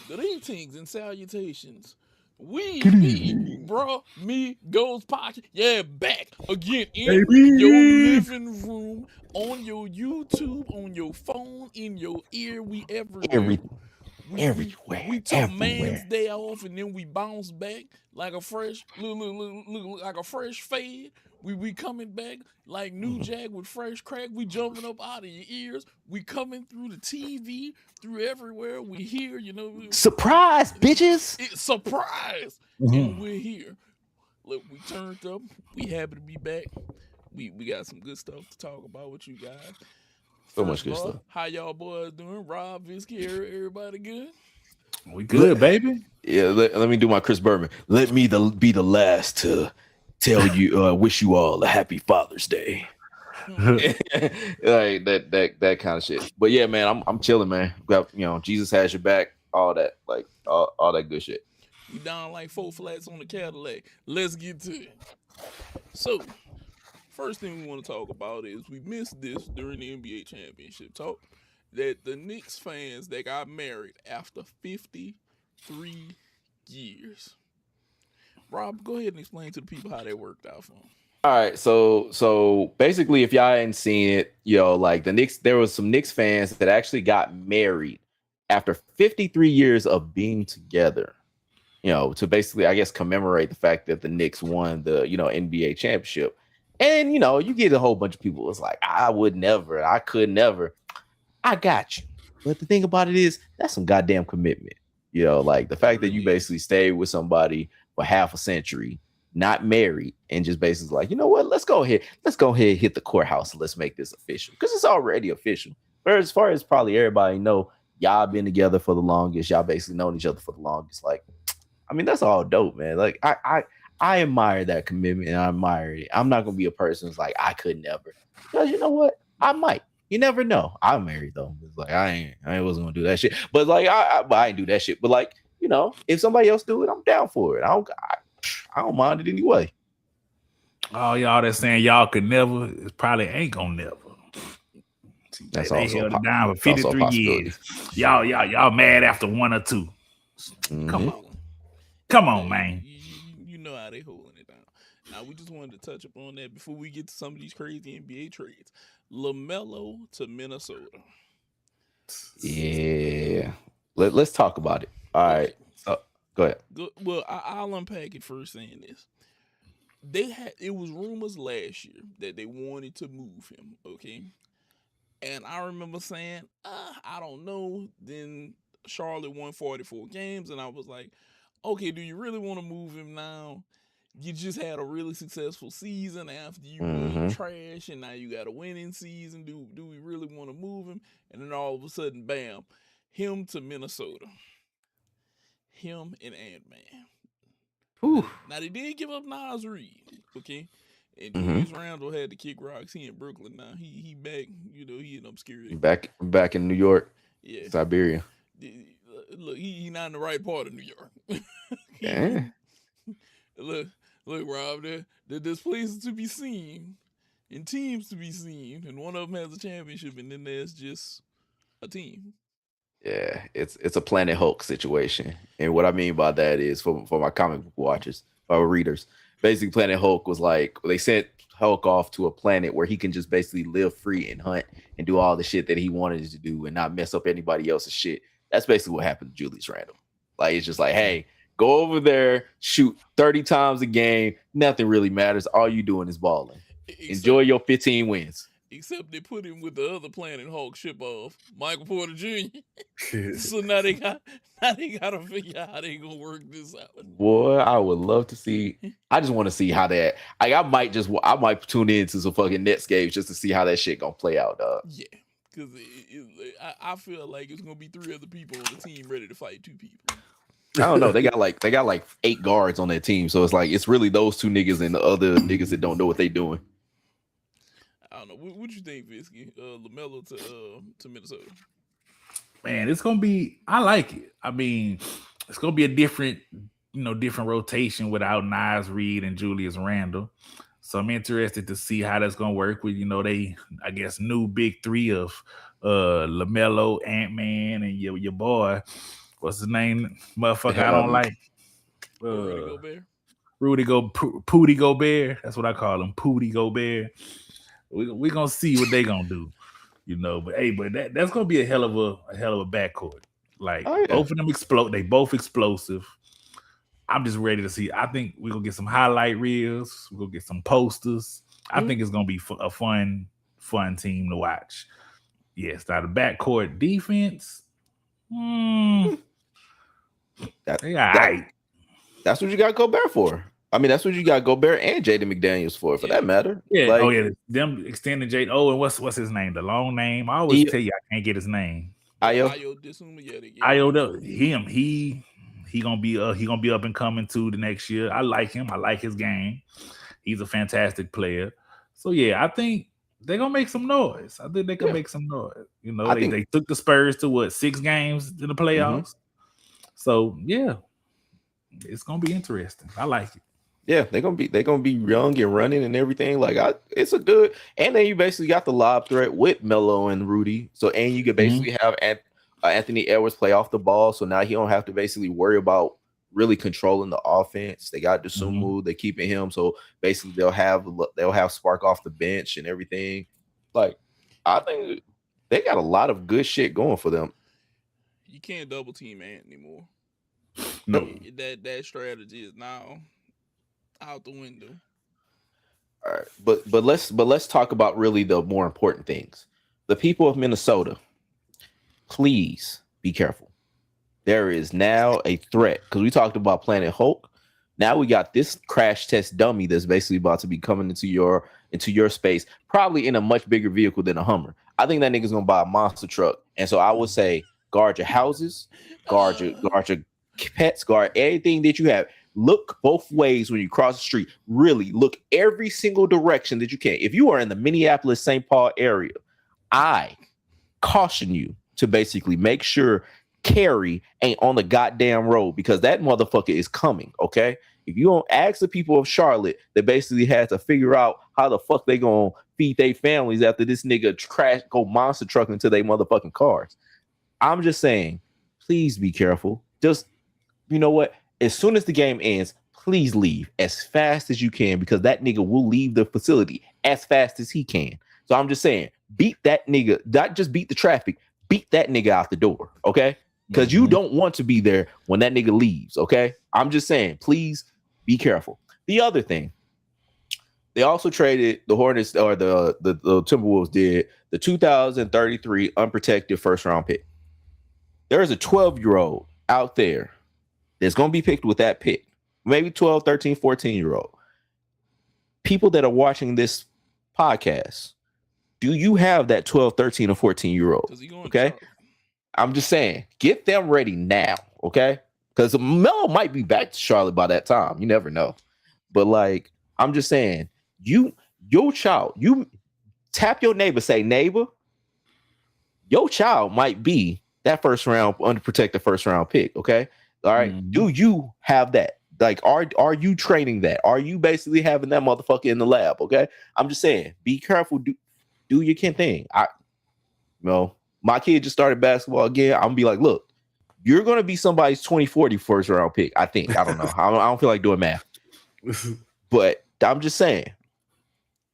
Greetings and salutations. We be bro me goes pocket. Yeah, back again in your Baby. living room, on your YouTube, on your phone, in your ear. We everywhere. Every We we everywhere, we took man's everywhere. day off and then we bounce back like a fresh like a fresh fade. We coming back like new Mhm. jack with fresh crack. We jumping up out of your ears. We coming through the TV, through everywhere. We here, Surprise, bitches. it's surprise, and Mhm. we're here. Look, we turned up. We happy to be back. We got some good stuff to talk about with you guys. So First much of good all, stuff. how y'all boys doing? Rob, Visky, everybody good? We Let, good, baby. yeah, let me do my Chris Berman. Let me be the last to tell you, wish you all a happy Father's Day. Hmm. Like that kind of shit. But yeah, man, I'm chilling, man. Got, Jesus has your back, all that, like all that good shit. We down like four flats on the Cadillac. Let's get to it. So, first thing we want to talk about is we missed this during the NBA championship talk that the Knicks fans that got married after 53 years. Rob, go ahead and explain to the people how that worked out for them. All right, so basically, if y'all hadn't seen it, like the Knicks, there was some Knicks fans that actually got married after 53 years of being together. To basically, I guess, commemorate the fact that the Knicks won the NBA championship. And you get a whole bunch of people. It's like, I would never, I could never. I got you. But the thing about it is, that's some goddamn commitment. Like the It fact that you really is. basically stayed with somebody for half a century, not married, and just basically like, you know what? Let's go ahead and hit the courthouse and let's make this official because it's already official. But as far as probably everybody know, y'all been together for the longest. Y'all basically known each other for the longest. Like, I mean, that's all dope, man. Like, I admire that commitment and I admire it. I'm not gonna be a person who's like, I could never, because you know what? I might. You never know. I'm married though. It's like I wasn't gonna do that shit. But like I ain't do that shit. But like, if somebody else do it, I'm down for it. I don't mind it anyway. All y'all that saying y'all could never, it probably ain't gonna never. See, That's they also held it down for it's also a 53 possibility. years. Y'all mad after one or two. Come Hmm. on. Exactly. Come on, Hey, man. you know how they holding it down. Now we just wanted to touch upon that before we get to some of these crazy NBA trades. LaMelo to Minnesota. Yeah. Let's talk about it. All right. Okay, So go ahead. good. Well, I'll unpack it first saying this. It was rumors last year that they wanted to move him. Okay, and I remember saying, I don't know. Then Charlotte won 44 games, and I was like, okay, do you really want to move him now? You just had a really successful season after you were Hmm. trash, and now you got a winning season. Do we really want to move him? And then all of a sudden, bam, him to Minnesota. Him and Ant Man. Whew. Now they did give up Nas Reed, okay? And Hmm. Julius Randle had to kick rocks. He in Brooklyn now. He back, he in obscurity. Back in New York, Yeah. Siberia. Look, he not in the right part of New York. Yeah. he look look Rob, there's places to be seen and teams to be seen, and one of them has a championship, and then there's just a team. Yeah, it's a Planet Hulk situation, and what I mean by that is for my comic book watchers or readers, basically Planet Hulk was like they sent Hulk off to a planet where he can just basically live free and hunt and do all the shit that he wanted to do and not mess up anybody else's shit. That's basically what happened to Julius Randle. Like it's just like, hey, go over there, shoot 30 times a game, nothing really matters. All you doing is balling. Enjoy Except your 15 wins. except they put him with the other Planet Hulk ship off, Michael Porter Jr. So now they gotta figure out how they gonna work this out. Boy, I would love to see. I just want to see how that. I might tune into some fucking Nets games just to see how that shit gonna play out, dog. Yeah, because I feel like it's gonna be three other people on the team ready to fight two people. I don't know. They got like 8 guards on their team, so it's like it's really those two niggas and the other niggas that don't know what they doing. I don't know. What you think, Visky? Lamelo to Minnesota. Man, it's gonna be. I like it. I mean, it's gonna be a different, different rotation without Nas Reed and Julius Randle. So I'm interested to see how that's gonna work with they, I guess, new big three of Lamelo, Ant Man, and your boy what's his name? Motherfucker, I don't like. Rudy Gobert. Pooty Gobert. That's what I call him, Pooty Gobert. We gonna see what they gonna do, you know. But hey, that's gonna be a hell of a backcourt. Like both of them explode. They both explosive. I'm just ready to see. I think we're gonna get some highlight reels. We're gonna get some posters. I think it's gonna be a fun team to watch. Yes, now the backcourt defense. That's what you got Gobert for. I mean, that's what you got Gobert and Jaden McDaniels for that matter. Yeah. Them extending Jaden. Oh, and what's his name? The long name. I always tell you I can't get his name. Ayo. He gonna be up and coming too the next year. I like him. I like his game. He's a fantastic player. So yeah, I think they're gonna make some noise. I think they can make some noise. You know, they took the Spurs to 6 games in the playoffs. So yeah, it's gonna be interesting. I like it. Yeah, they're gonna be young and running and everything. Like it's a good, and then you basically got the lob threat with Melo and Rudy. So and you could basically have Anthony Edwards play off the ball. So now he don't have to basically worry about really controlling the offense. They got Dosunmu, they're keeping him. So basically they'll have Spark off the bench and everything. Like I think they got a lot of good shit going for them. You can't double team Ant anymore. No, that strategy is now out the window. All right, but let's talk about really the more important things. The people of Minnesota, please be careful. There is now a threat because we talked about Planet Hulk. Now we got this crash test dummy that's basically about to be coming into your space, probably in a much bigger vehicle than a Hummer. I think that nigga's gonna buy a monster truck, and so I would say guard your houses, guard your pets, guard everything that you have. Look both ways when you cross the street. Really look every single direction that you can. If you are in the Minneapolis, St. Paul area, I caution you to basically make sure Carrie ain't on the goddamn road because that motherfucker is coming, okay? If you don't ask the people of Charlotte, they basically had to figure out how the fuck they gonna feed their families after this nigga go monster truck into their motherfucking cars. I'm just saying, please be careful. Just, you know what? As soon as the game ends, please leave as fast as you can because that nigga will leave the facility as fast as he can. So I'm just saying, beat that nigga, not just beat the traffic, beat that nigga out the door, okay? Because you don't want to be there when that nigga leaves, okay? I'm just saying, please be careful. The other thing, they also traded the Hornets, or the Timberwolves did, the 2033 unprotected first round pick. There is a 12-year-old out there that's going to be picked with that pick. Maybe 12, 13, 14-year-old. People that are watching this podcast, do you have that 12, 13, or 14-year-old? Okay? I'm just saying, get them ready now, okay? Because Melo might be back to Charlotte by that time. You never know. But, like, I'm just saying, your child, you tap your neighbor, say, neighbor, your child might be that first round, unprotected first round pick, okay? All right. Do you have that? Like, are you training that? Are you basically having that motherfucker in the lab? Okay. I'm just saying, be careful. Do your thing. My kid just started basketball again. I'm gonna be like, look, you're gonna be somebody's 2040 first round pick. I think. I don't know. I don't feel like doing math. But I'm just saying,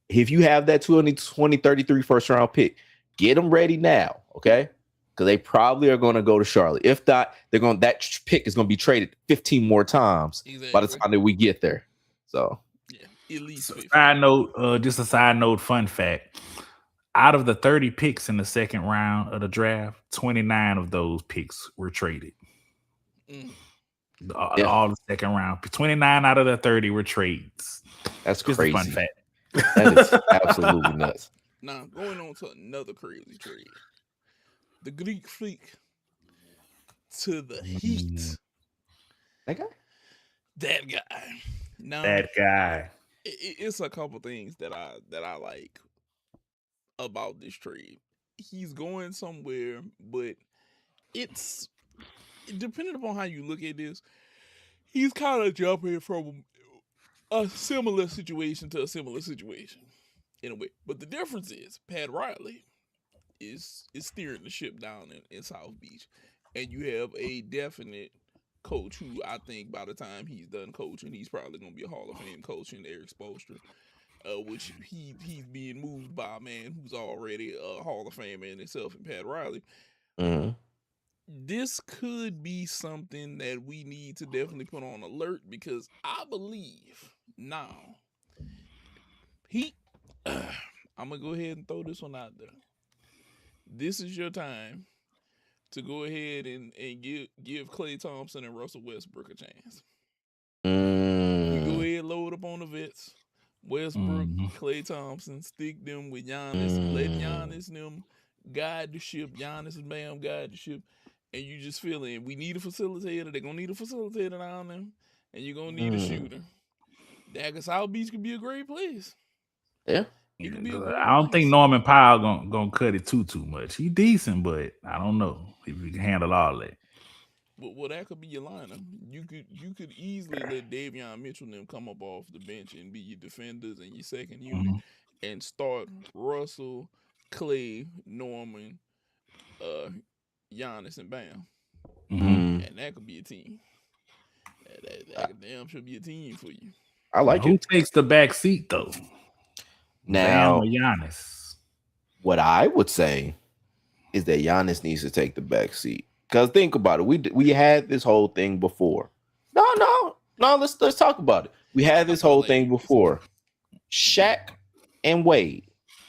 if you have that 2033 first round pick, get them ready now. Okay. Because they probably are going to go to Charlotte. If not, that pick is going to be traded 15 more times by the time that we get there. So, yeah, at least. Just a side note, fun fact: out of the 30 picks in the second round of the draft, 29 of those picks were traded. All the second round, 29 out of the 30 were trades. That's just crazy. A fun fact. That is absolutely nuts. Now, going on to another crazy trade. The Greek Freak to the Heat. That guy. Now, that guy. It's a couple things that I like about this trade. He's going somewhere, but it's depending upon how you look at this. He's kind of jumping from a similar situation to a similar situation in a way. But the difference is Pat Riley is steering the ship down in South Beach. and you have a definite coach who I think by the time he's done coaching, he's probably going to be a Hall of Fame coach in Eric Spoelstra, which he's being moved by a man who's already a Hall of Famer in himself, and Pat Riley. Mm-hmm. This could be something that we need to definitely put on alert, because I believe now I'm gonna go ahead and throw this one out there. This is your time to go ahead and give Klay Thompson and Russell Westbrook a chance. You go ahead, load up on the vets. Westbrook, Klay Thompson, stick them with Giannis, let Giannis and them guide the ship. Giannis and Bam guide the ship. And you just feeling we need a facilitator. They're gonna need a facilitator down there, and you're gonna need a shooter. That South Beach could be a great place. Yeah. It could be a great I don't think Norman Powell gonna cut it too much. He decent, but I don't know if he can handle all that. Well, that could be your lineup. You could easily let Davion Mitchell and them come up off the bench and be your defenders and your second unit, and start Russell, Klay, Norman, Giannis, and Bam, and that could be a team. That could damn should be a team for you. I like Who it. takes the back seat though? Now, Bam or Giannis? what I would say is that Giannis needs to take the back seat. Because think about it, we had this whole thing before. No. Let's talk about it. We had this whole thing before. Shaq and Wade.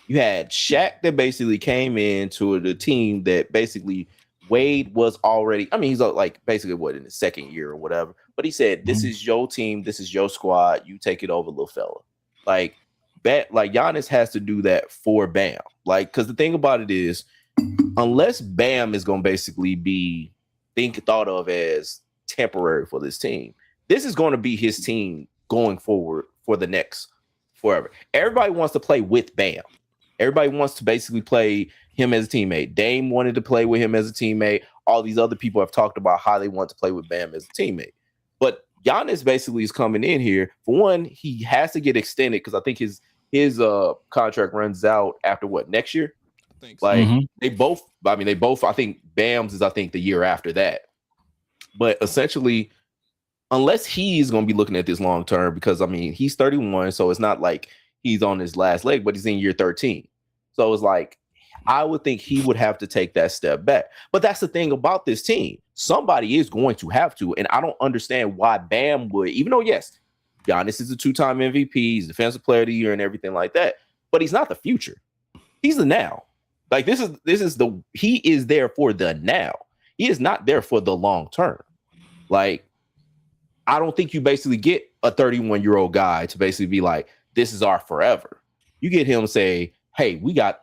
You had Shaq that basically came into the team that basically Wade was already. I mean, he's like basically in his second year or whatever. But he said, "This is your team. This is your squad. You take it over, little fella." Like Giannis has to do that for Bam. Like, because the thing about it is, unless Bam is going to basically be thought of as temporary for this team, this is going to be his team going forward for the next forever. Everybody wants to play with Bam. Everybody wants to basically play him as a teammate. Dame wanted to play with him as a teammate. All these other people have talked about how they want to play with Bam as a teammate. But Giannis basically is coming in here. For one, he has to get extended because I think his contract runs out after next year? I think so. Like they both, I think Bam's is the year after that. But essentially, unless he's going to be looking at this long term, because he's 31, so it's not like he's on his last leg, but he's in year 13. So it's like, I would think he would have to take that step back. But that's the thing about this team. Somebody is going to have to, and I don't understand why Bam would, even though, yes, Giannis is a 2-time MVP, he's Defensive Player of the Year and everything like that, but he's not the future. He's the now. Like, he is there for the now. He is not there for the long term. Like, I don't think you basically get a 31-year-old guy to basically be like, this is our forever. You get him say, hey, we got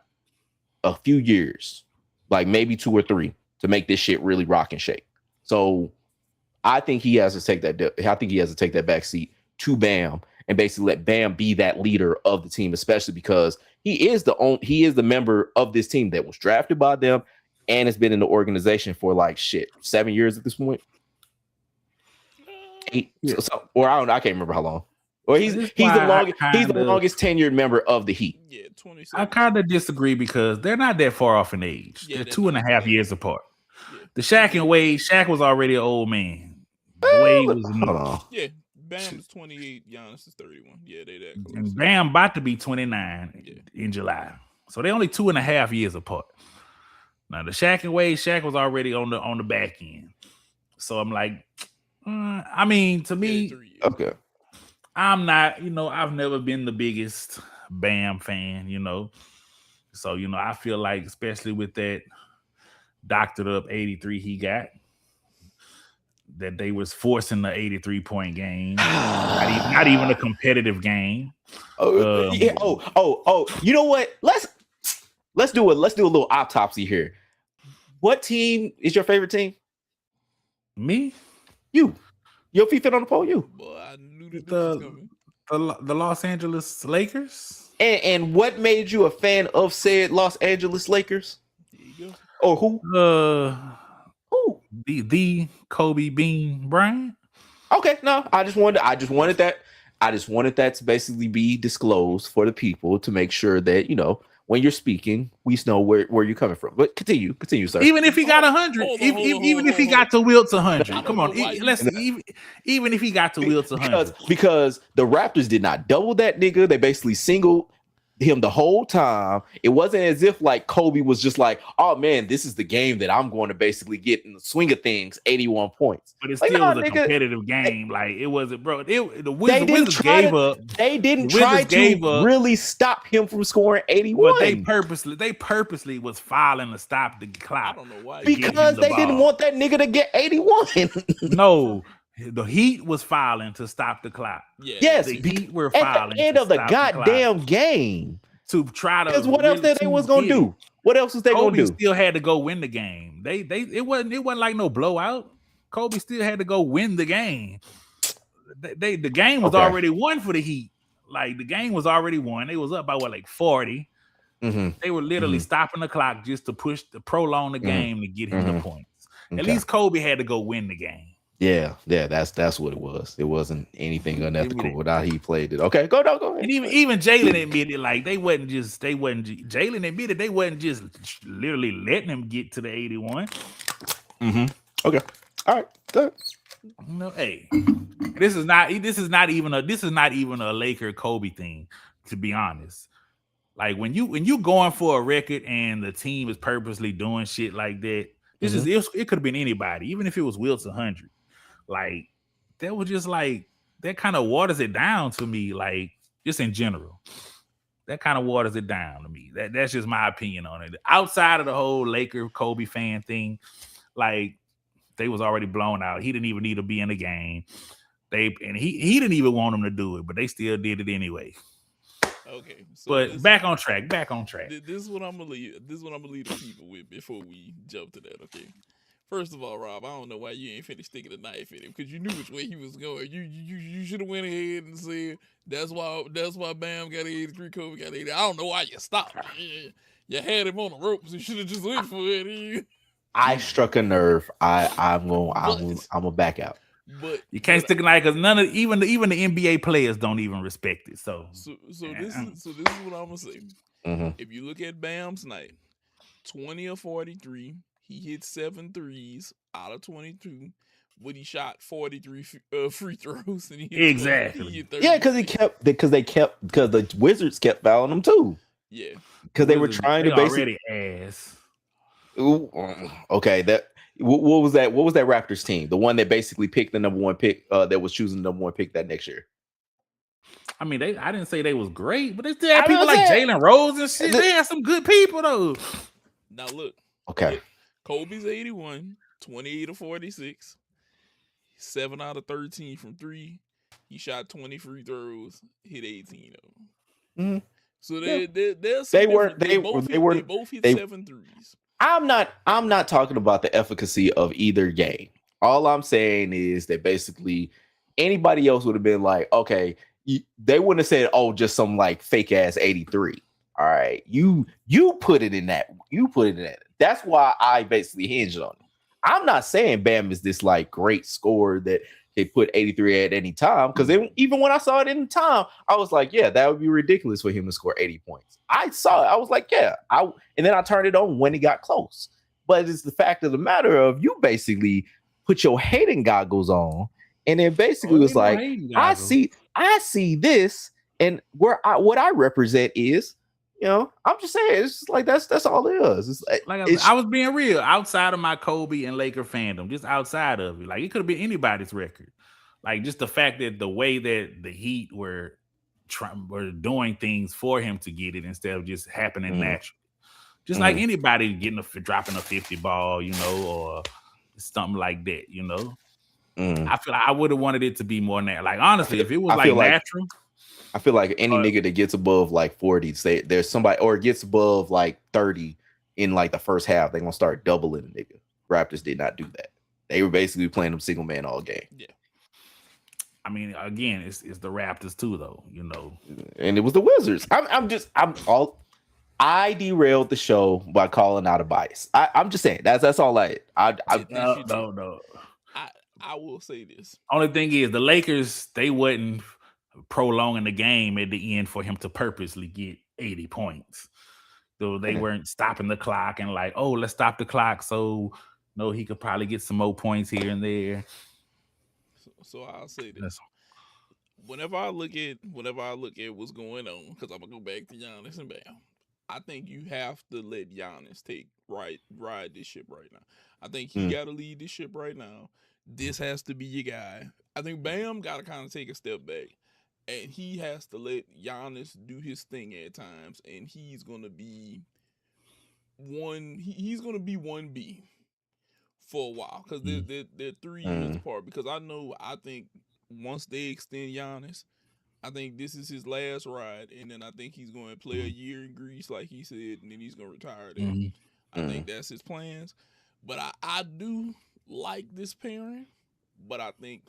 a few years, like maybe 2 or 3, to make this shit really rock and shake. So I think he has to take that back seat to Bam and basically let Bam be that leader of the team, especially because he is the member of this team that was drafted by them and has been in the organization for 7 years at this point. 8, or I can't remember how long. Or he's the longest tenured member of the Heat. Yeah, 27. I kind of disagree because they're not that far off in age. Yeah, they're 2.5 years apart. Yeah. The Shaq and Wade, Shaq was already an old man. Wade was yeah. Bam is 28, Giannis is 31. Yeah, they that close. And Bam about to be 29 in July. So they're only 2.5 years apart. Now the Shaq and Wade, Shaq was already on the back end. So I'm like, to me, okay. I'm not, I've never been the biggest Bam fan, So, I feel like, especially with that doctored up 83 he got, that they was forcing the 83-point game. Not even a competitive game. You know what? Let's do a little autopsy here. What team is your favorite team? Me? You. Your feet fit on the pole, you. Boy, I knew that this was coming. The Los Angeles Lakers. And what made you a fan of said Los Angeles Lakers? There you go. Or who? Who? The Kobe Bean Bryant. Okay, no, I just wanted that to basically be disclosed for the people to make sure that when you're speaking, we know where you're coming from. But continue, sir. Even if he got 100, even if he got to Wilt's 100, come on, even if he got to Wilt's 100, because the Raptors did not double that nigga. They basically singled him the whole time. It wasn't as if like Kobe was just like, oh man, this is the game that I'm going to basically get in the swing of things, 81 points. But it still was a competitive game. Like it wasn't, bro. The Wizards gave up. They didn't try to really stop him from scoring 81. But they purposely was filing to stop the clock. I don't know why. Because they didn't want that nigga to get 81. No. The Heat was filing to stop the clock. Yeah. Yes, the Heat were filing at the end of the goddamn game to try to. Because what else they was gonna do? What else was they gonna do? Still had to go win the game. It wasn't like no blowout. Kobe still had to go win the game. The game was already won for the Heat. Like the game was already won. They was up by like 40. Mm-hmm. They were literally stopping the clock just to prolong the game to get him the points. At least Kobe had to go win the game. Yeah, that's what it was. It wasn't anything unethical without he played it. Okay, go ahead. And even Jalen admitted, like Jalen admitted they wasn't just literally letting him get to the 81. Mm-hmm. Okay, all right. Good. No, hey, this is not even a Laker Kobe thing, to be honest. Like when you going for a record and the team is purposely doing shit like that, it could have been anybody, even if it was Wilt's 100. Like that was just like that kind of waters it down to me, like just in general. That kind of waters it down to me. That's just my opinion on it. Outside of the whole Laker Kobe fan thing, like they was already blown out. He didn't even need to be in the game. He didn't even want him to do it, but they still did it anyway. Okay, so but back on track. This is what I'm gonna leave. This is what I'm gonna leave the people with before we jump to that. Okay. First of all, Rob, I don't know why you ain't finished sticking the knife in him because you knew which way he was going. You should have went ahead and said that's why Bam got 83, Kobe got 80. I don't know why you stopped. You had him on the ropes. You should have just went for it. I struck a nerve. I'm gonna back out. But you can't stick a knife because even the NBA players don't even respect it. So this is what I'm gonna say. Mm-hmm. If you look at Bam's night, 20 of 43. He hit 7 threes out of 22, but he shot 43 free throws. And exactly. Because the Wizards kept fouling him too. Yeah, because they were trying to basically ass. Ooh, okay, what was that? What was that Raptors team? The one that basically picked the number one pick. That was choosing the number one pick that next year. I mean, I didn't say they was great, but they still had people like Jalen Rose and shit. They had some good people though. Now look. Okay. Look, Kobe's 81, 28 of 46, 7 out of 13 from 3. He shot 20 free throws, hit 18 of them. Mm-hmm. So they both hit 7 threes. I'm not talking about the efficacy of either game. All I'm saying is that basically anybody else would have been like, okay, they wouldn't have said, oh, just some like fake ass 83. All right, you put it in that. That's why I basically hinged on it. I'm not saying Bam is this like great scorer that they put 83 at any time, because even when I saw it in the time, I was like, yeah, that would be ridiculous for him to score 80 points. I saw it. I was like, yeah. And then I turned it on when it got close. But it's the fact of the matter of you basically put your hating goggles on, and then basically was like, I see this, and what I represent is, you know, I'm just saying, it's just like that's all it is. It's like I was being real outside of my Kobe and Laker fandom, just outside of it. Like it could have been anybody's record. Like just the fact that the way that the Heat were doing things for him to get it instead of just happening naturally. Just like anybody dropping a 50 ball, you know, or something like that, you know. I feel like I would have wanted it to be more natural. Like honestly, if it was like natural. I feel like any nigga that gets above like 40, say there's somebody, or gets above like 30 in like the first half, they're gonna start doubling the nigga. Raptors did not do that. They were basically playing them single man all game. Yeah. I mean, again, it's the Raptors too, though, you know. And it was the Wizards. I derailed the show by calling out a bias. I'm just saying that's all I No. I will say this. Only thing is the Lakers, they wasn't prolonging the game at the end for him to purposely get 80 points. Though they weren't stopping the clock and like, oh, let's stop the clock so no, he could probably get some more points here and there. So I'll say this. Whenever I look at what's going on, because I'm gonna go back to Giannis and Bam, I think you have to let Giannis ride this ship right now. I think he got to lead this ship right now. This has to be your guy. I think Bam got to kind of take a step back, and he has to let Giannis do his thing at times, and he's gonna be he's gonna be 1B for a while because they're 3 years apart. Because I think once they extend Giannis, I think this is his last ride, and then I think he's going to play a year in Greece, like he said, and then he's going to retire there. I think that's his plans. But I do like this pairing, but I think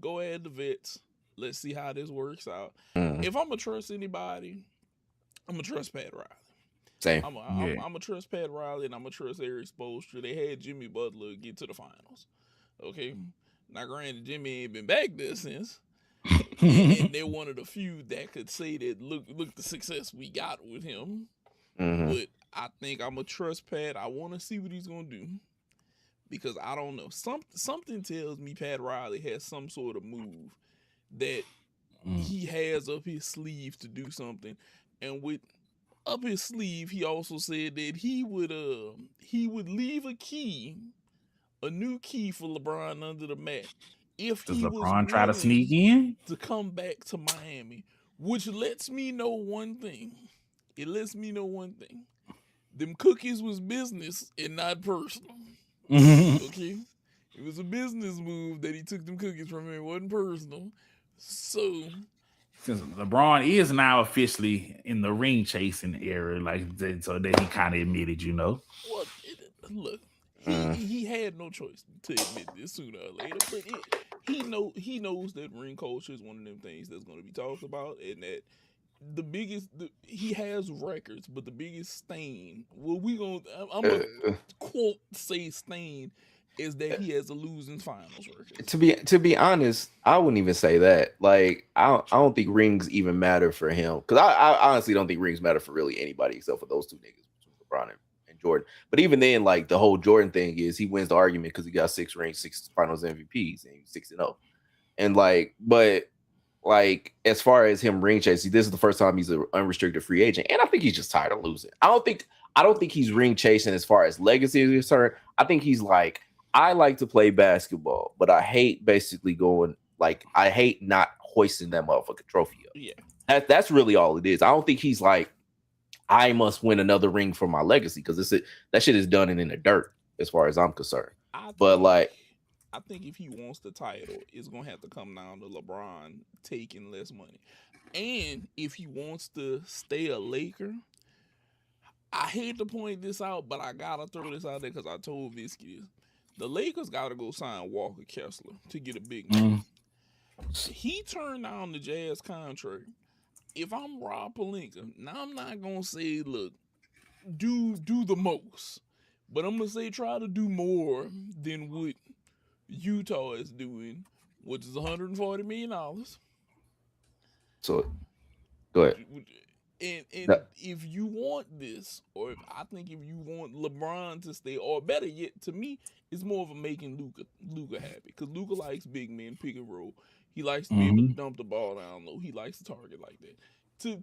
go ahead, the vets. Let's see how this works out. If I'm going to trust anybody, I'm going to trust Pat Riley. Same. I'm going to trust Pat Riley, and I'm going to trust Eric Spoelstra. They had Jimmy Butler get to the finals. Okay? Now, granted, Jimmy ain't been back there since. And they're one of the few that could say that look the success we got with him. But I think I'm gonna trust Pat. I want to see what he's gonna do because I don't know. Something tells me Pat Riley has some sort of move that he has up his sleeve to do something. And with up his sleeve, he also said that he would leave a new key for LeBron under the mat. If does he LeBron try to sneak in to come back to Miami, which lets me know one thing. It lets me know one thing. Them cookies was business and not personal. Okay? It was a business move that he took them cookies from him. It wasn't personal. So since LeBron is now officially in the ring chasing era, so that he kind of admitted, Well, look, he had no choice to admit this sooner or later, but he knows that ring culture is one of them things that's going to be talked about, and that he has records, but the biggest stain, I'm gonna quote say stain, is that he has a losing finals record. To be honest, I wouldn't even say that. Like, I don't think rings even matter for him, because I honestly don't think rings matter for really anybody except for those two niggas, LeBron and Jordan. But even then, like, the whole Jordan thing is he wins the argument because he got 6 rings, 6 finals MVPs, and he's 6-0. And as far as him ring chasing, this is the first time he's an unrestricted free agent, and I think he's just tired of losing. I don't think he's ring chasing as far as legacy is concerned. I think he's like, I like to play basketball, but I hate basically I hate not hoisting that motherfucking trophy up. Yeah, that's really all it is. I don't think he's like, I must win another ring for my legacy, because that shit is done in the dirt as far as I'm concerned. I think if he wants the title, it's going to have to come down to LeBron taking less money. And if he wants to stay a Laker, I hate to point this out, but I got to throw this out there because I told Visky this. The Lakers got to go sign Walker Kessler to get a big man. He turned down the Jazz contract. If I'm Rob Pelinka, now I'm not going to say, look, do the most. But I'm going to say try to do more than what Utah is doing, which is $140 million. So, go ahead. And if you want this, or if you want LeBron to stay, or better yet, to me, it's more of a making Luka happy, because Luka likes big men pick and roll. He likes to be able to dump the ball down low. He likes to target like that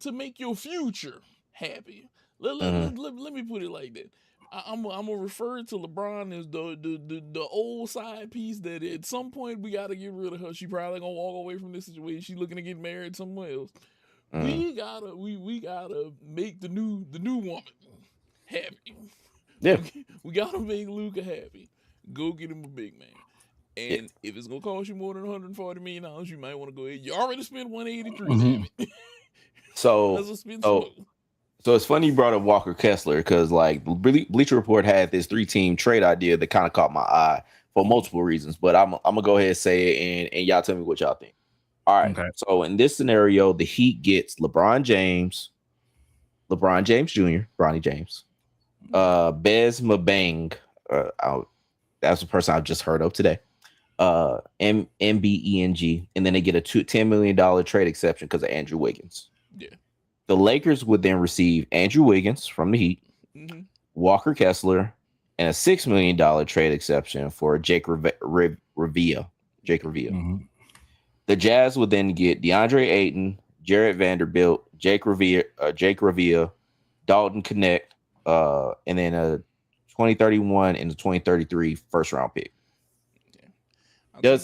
to make your future happy. Let me put it like that. I'm gonna refer to LeBron as the old side piece that at some point we gotta get rid of her. She probably gonna walk away from this situation. She looking to get married somewhere else. We gotta make the new woman happy. Yeah, we gotta make Luka happy. Go get him a big man. And if it's gonna cost you more than $140 million, you might want to go ahead. You already spent $183. So it's funny you brought up Walker Kessler, because like Bleacher Report had this 3-team trade idea that kind of caught my eye for multiple reasons. But I'm gonna go ahead and say it, and y'all tell me what y'all think. All right. Okay. So in this scenario, the Heat gets LeBron James Jr., Bronny James, Bez Mabang. That's the person I've just heard of today. MBENG, and then they get a $10 million trade exception because of Andrew Wiggins. Yeah. The Lakers would then receive Andrew Wiggins from the Heat, Mm-hmm. Walker Kessler, and a $6 million trade exception for Jake Revia. The Jazz would then get DeAndre Ayton, Jarrett Vanderbilt, Jake Revia, Dalton Connect, and then a 2031 and a 2033 first round pick. Yeah.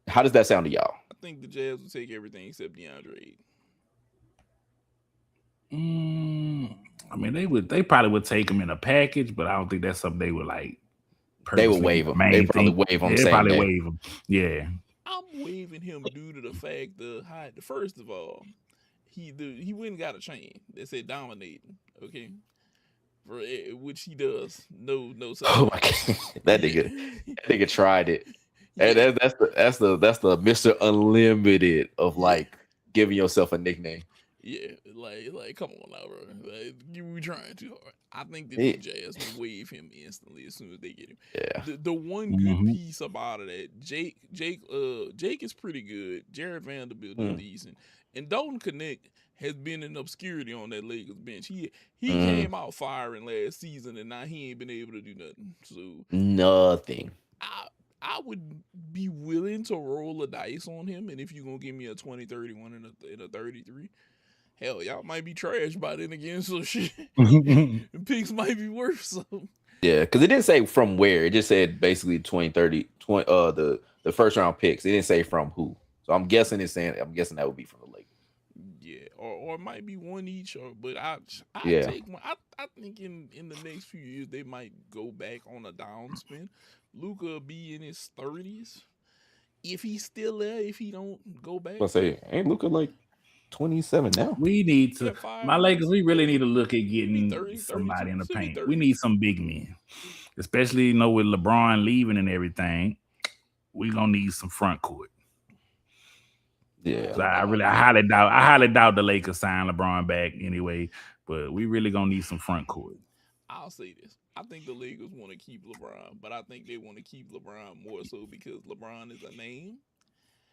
How does that sound to y'all? I think the Jazz will take everything except DeAndre Ayton. I mean, they probably would take him in a package, but I don't think that's something they would like. They would waive him. They probably waive him. They probably waive him. Yeah. I'm waiving him due to the fact first of all, he went and got a chain that said dominating. Okay. For which he does. No. Oh my god, that nigga tried it. Yeah. And that's the Mr. Unlimited of like giving yourself a nickname. Yeah, like come on now, bro. Like, you were trying too hard. I think that the Jazz will waive him instantly as soon as they get him. Yeah. The one good piece about it that Jake is pretty good. Jared Vanderbilt is decent, and Dalton Connect has been in obscurity on that Lakers bench. He came out firing last season, and now he ain't been able to do nothing. So nothing. I would be willing to roll a dice on him, and if you're gonna give me a 2031 and a 33. Hell, y'all might be trash by then again, so shit. Picks might be worth some. Yeah, because it didn't say from where. It just said basically 2030, the first round picks. It didn't say from who. So I'm guessing that would be from the Lakers. Yeah, or it might be one each. But I take one. I think in the next few years they might go back on a downspin. Luka will be in his 30s. If he's still there, if he don't go back. I say, ain't Luka like 27 now? We need to, my Lakers, we really need to look at getting somebody in the paint. We need some big men, especially, with LeBron leaving and everything. We're going to need some front court. Yeah. So I highly doubt the Lakers sign LeBron back anyway, but we really going to need some front court. I'll say this. I think the Lakers want to keep LeBron, but I think they want to keep LeBron more so because LeBron is a name.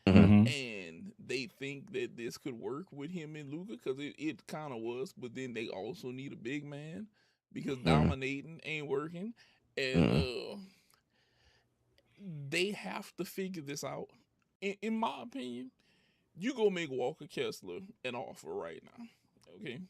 And they think that this could work with him and Luka because it kind of was, but then they also need a big man because dominating ain't working, and they have to figure this out. In my opinion, you go make Walker Kessler an offer right now, okay?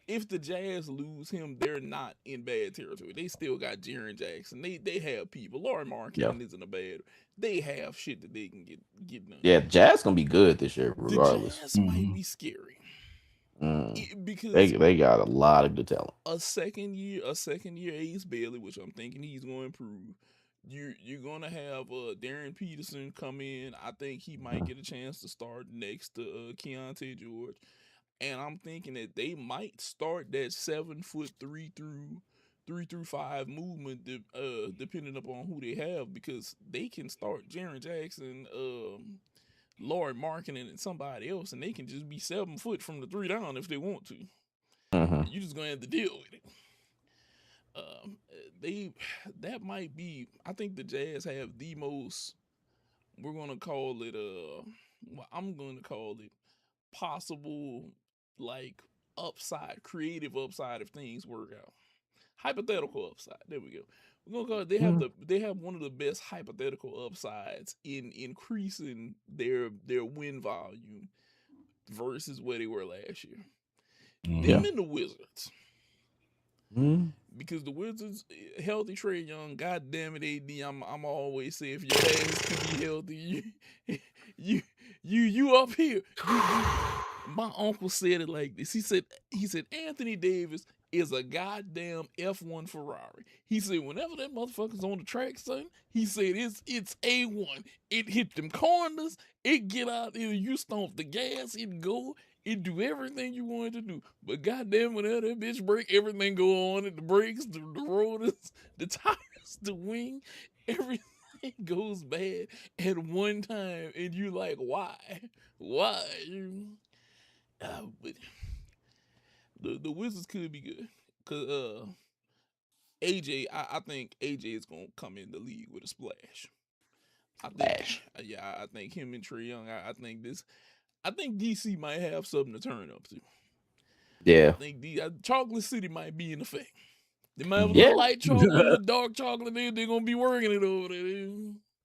If the Jazz lose him, they're not in bad territory. They still got Jaren Jackson. They have people. Laurie Marketing isn't a bad. They have shit that they can get done. Yeah, Jazz gonna be good this year, regardless. The Jazz might be scary because they got a lot of good talent. A second year Ace Bailey, which I'm thinking he's going to improve. You're gonna have Darren Peterson come in. I think he might get a chance to start next to Keontae George. And I'm thinking that they might start that 7'3" through 5 movement, depending upon who they have, because they can start Jaren Jackson, Laurie Marketing, and somebody else, and they can just be 7 foot from the 3 down if they want to. You're just gonna have to deal with it. That might be. I think the Jazz have the most. We're gonna call it. I'm gonna call it possible. Like upside, creative upside if things work out. Hypothetical upside. There we go. We're gonna call it, they have one of the best hypothetical upsides in increasing their win volume versus where they were last year. Them and the Wizards. Because the Wizards, healthy Trae Young, God damn it, AD. I'm always saying if your ass can be healthy, you up here. My uncle said it like this. He said Anthony Davis is a goddamn F1 Ferrari. He said whenever that motherfucker's on the track, son, he said it's A1. It hit them corners, it get out there, you stomp the gas, it go, it do everything you want it to do. But goddamn, whenever that bitch break, everything go on. The brakes, the rotors, the tires, the wing, everything goes bad at one time, and you like, why? But the Wizards could be good because AJ, I think AJ is gonna come in the league with a splash. I think him and Trae Young. I think DC might have something to turn up to. Yeah. I think the Chocolate City might be in effect. They might have a Yeah. little light chocolate, a little dark chocolate. They're gonna be working it over there.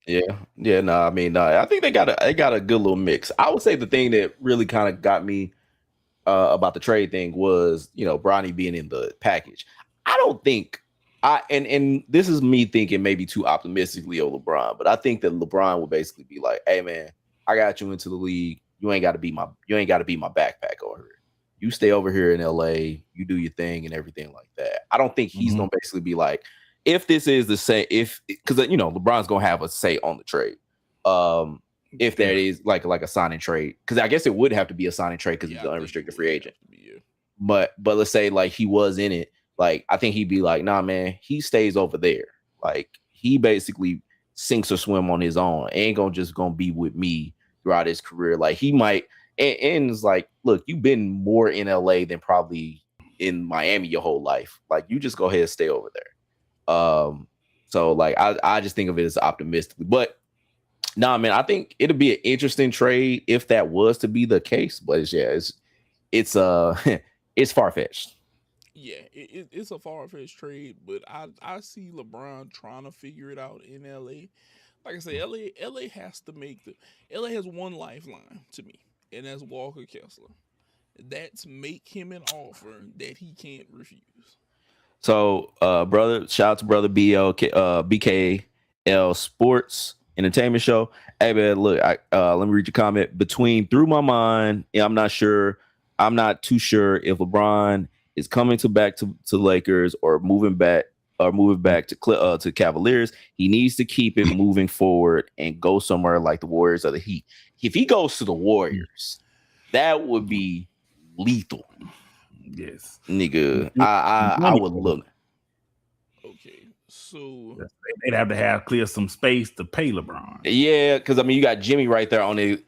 Yeah. No, I mean, I think they got a good little mix. I would say the thing that really kind of got me about the trade thing was, Bronny being in the package. I don't think and this is me thinking maybe too optimistically of LeBron, but I think that LeBron would basically be like, "Hey man, I got you into the league. You ain't got to be my backpack over here. You stay over here in LA. You do your thing and everything like that." I don't think he's gonna basically be like, if this is the say, because LeBron's gonna have a say on the trade. If that is like a signing trade, because I guess it would have to be a signing trade because he's an unrestricted free agent. But let's say like he was in it, like I think he'd be like, "Nah, man, he stays over there. Like he basically sinks or swim on his own. Ain't gonna be with me throughout his career. Like he might." And it's like, look, you've been more in LA than probably in Miami your whole life. Like you just go ahead and stay over there. So like I just think of it as optimistically, but. Nah, man, I think it'll be an interesting trade if that was to be the case. But it's it's far-fetched. Yeah, it's a far-fetched trade, but I see LeBron trying to figure it out in LA. Like I say, LA has to LA has one lifeline to me, and that's Walker Kessler. That's make him an offer that he can't refuse. So, brother, shout out to brother BKL Sports Entertainment Show. Hey man, look, let me read your comment. Through my mind, I'm not too sure if LeBron is coming back to Lakers or moving back to Cavaliers. He needs to keep it moving forward and go somewhere like the Warriors or the Heat. If he goes to the Warriors, that would be lethal. Yes, nigga. I would look. Okay, so they'd have to clear some space to pay LeBron. Yeah, because I mean, you got Jimmy right there on it.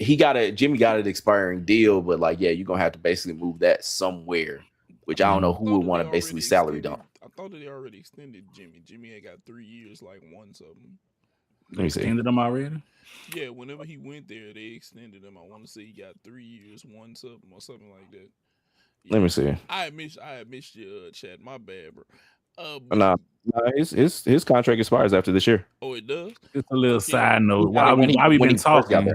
Jimmy got an expiring deal, but like, yeah, you're gonna have to basically move that somewhere. Which I don't know who would want to basically salary dump. I thought that they already extended Jimmy. Jimmy had got 3 years, like one something. Let me see. Extended them already? Yeah, whenever he went there, they extended him. I want to say he got 3 years, one something or something like that. Yeah. Let me see. I missed your chat. My bad, bro. Nah, his contract expires after this year. Oh, it does. Just a little side note. While we've been talking,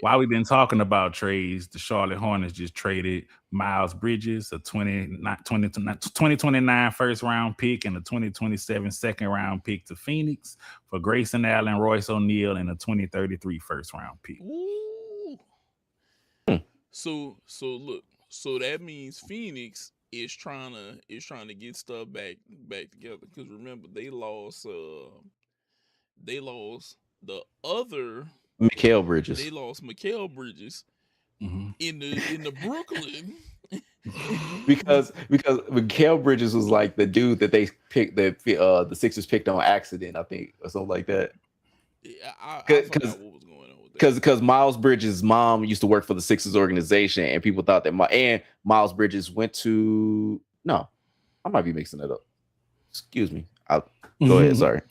while we've been talking about trades, the Charlotte Hornets just traded Miles Bridges, a 2029 first round pick and a 2027 second round pick to Phoenix for Grayson Allen, Royce O'Neal, and a 2033 first round pick. Ooh. So look. So that means Phoenix is trying to get stuff back together, because remember they lost the other Mikal Bridges. They lost Mikal Bridges in the Brooklyn because Mikal Bridges was like the dude that they picked, that the Sixers picked on accident, I think, or something like that. Yeah, I forgot what was going on with that. Because Miles Bridges' mom used to work for the Sixers organization, and people thought that Miles Bridges went to I might be mixing it up. Excuse me. Go ahead. Sorry.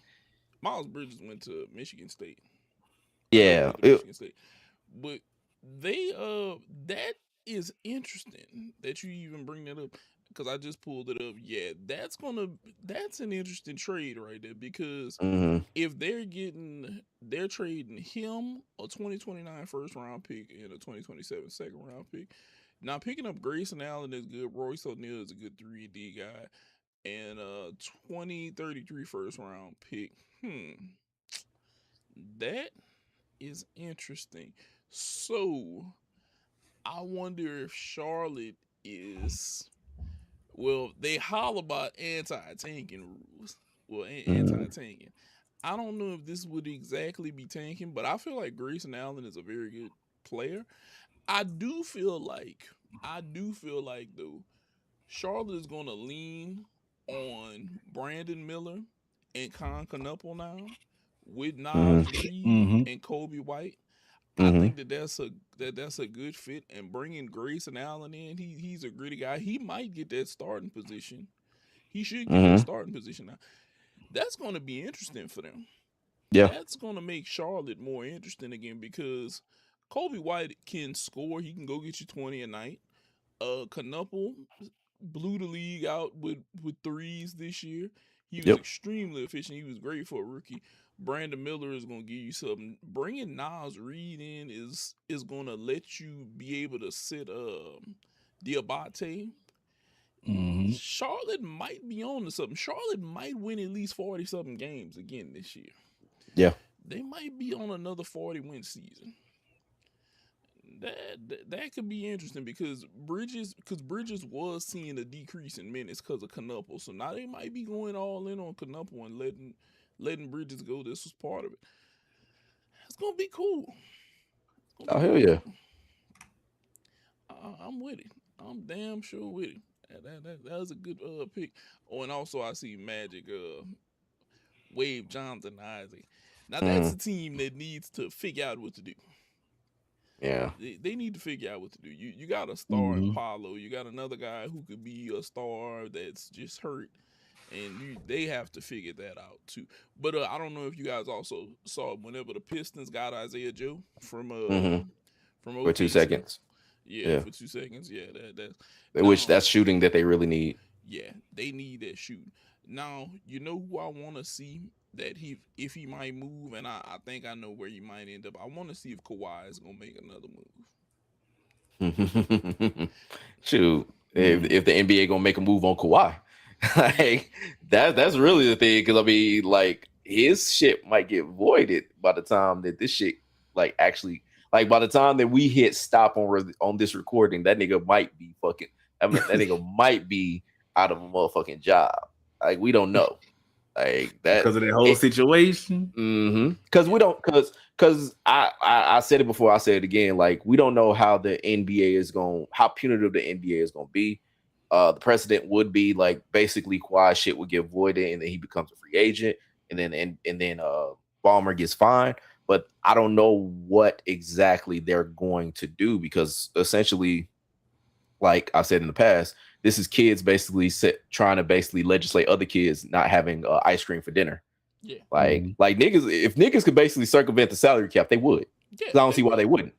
Miles Bridges went to Michigan State. Yeah. Michigan State. But they that is interesting that you even bring that up, because I just pulled it up. Yeah, that's an interesting trade right there, because if they're trading him a 2029 first round pick and a 2027 second round pick. Now picking up Grayson Allen is good. Royce O'Neal is a good 3D guy, and a 2033 first round pick. That is interesting. So I wonder if Charlotte is, well, they holler about anti-tanking rules. Well, anti-tanking. I don't know if this would exactly be tanking, but I feel like Grayson Allen is a very good player. I do feel like though, Charlotte is going to lean on Brandon Miller and Con Knuppel now with Nas Reed and Kobe White. I think that's a good fit, and bringing Grayson Allen in, he's a gritty guy. He might get that starting position. He should get that starting position now. That's going to be interesting for them. Yeah, that's going to make Charlotte more interesting again, because Kobe White can score. He can go get you 20 a night. Knuppel blew the league out with threes this year. He was Yep. extremely efficient. He was great for a rookie. Brandon Miller is going to give you something. Bringing Nas Reed in is going to let you be able to sit Diabate. Mm-hmm. Charlotte might be on to something. Charlotte might win at least 40-something games again this year. Yeah. They might be on another 40-win season. That could be interesting because Bridges was seeing a decrease in minutes because of Knuckle. So now they might be going all in on Knuckle and letting Bridges go. This was part of it. It's gonna be cool. Oh hell yeah! I'm with it. I'm damn sure with it. That was a good pick. Oh, and also I see Magic wave Jonathan Isaac. Now that's a team that needs to figure out what to do. Yeah, they need to figure out what to do. You got a star in Paulo. You got another guy who could be a star that's just hurt, and they have to figure that out too. But I don't know if you guys also saw whenever the Pistons got Isaiah Joe from OKC. For 2 seconds. Yeah, for 2 seconds. Yeah, that's shooting that they really need. Yeah, they need that shooting. Now, you know who I want to see that if he might move, and I think I know where he might end up. I want to see if Kawhi is gonna make another move. Shoot, if the NBA gonna make a move on Kawhi, like that's really the thing. Because I mean, like his shit might get voided by the time that this shit like actually. Like by the time that we hit stop on this recording, that nigga might be fucking. I mean, that nigga might be out of a motherfucking job. Like we don't know, like that because of that whole situation. Because we don't. Because I said it before. I say it again. Like we don't know how the NBA is going. How punitive the NBA is going to be. The precedent would be like basically Kawhi shit would get voided, and then he becomes a free agent, and then Ballmer gets fined. But I don't know what exactly they're going to do because essentially, like I said in the past, this is kids basically trying to basically legislate other kids not having ice cream for dinner. Yeah, like niggas, if niggas could basically circumvent the salary cap, they would. Yeah, I don't see why they wouldn't.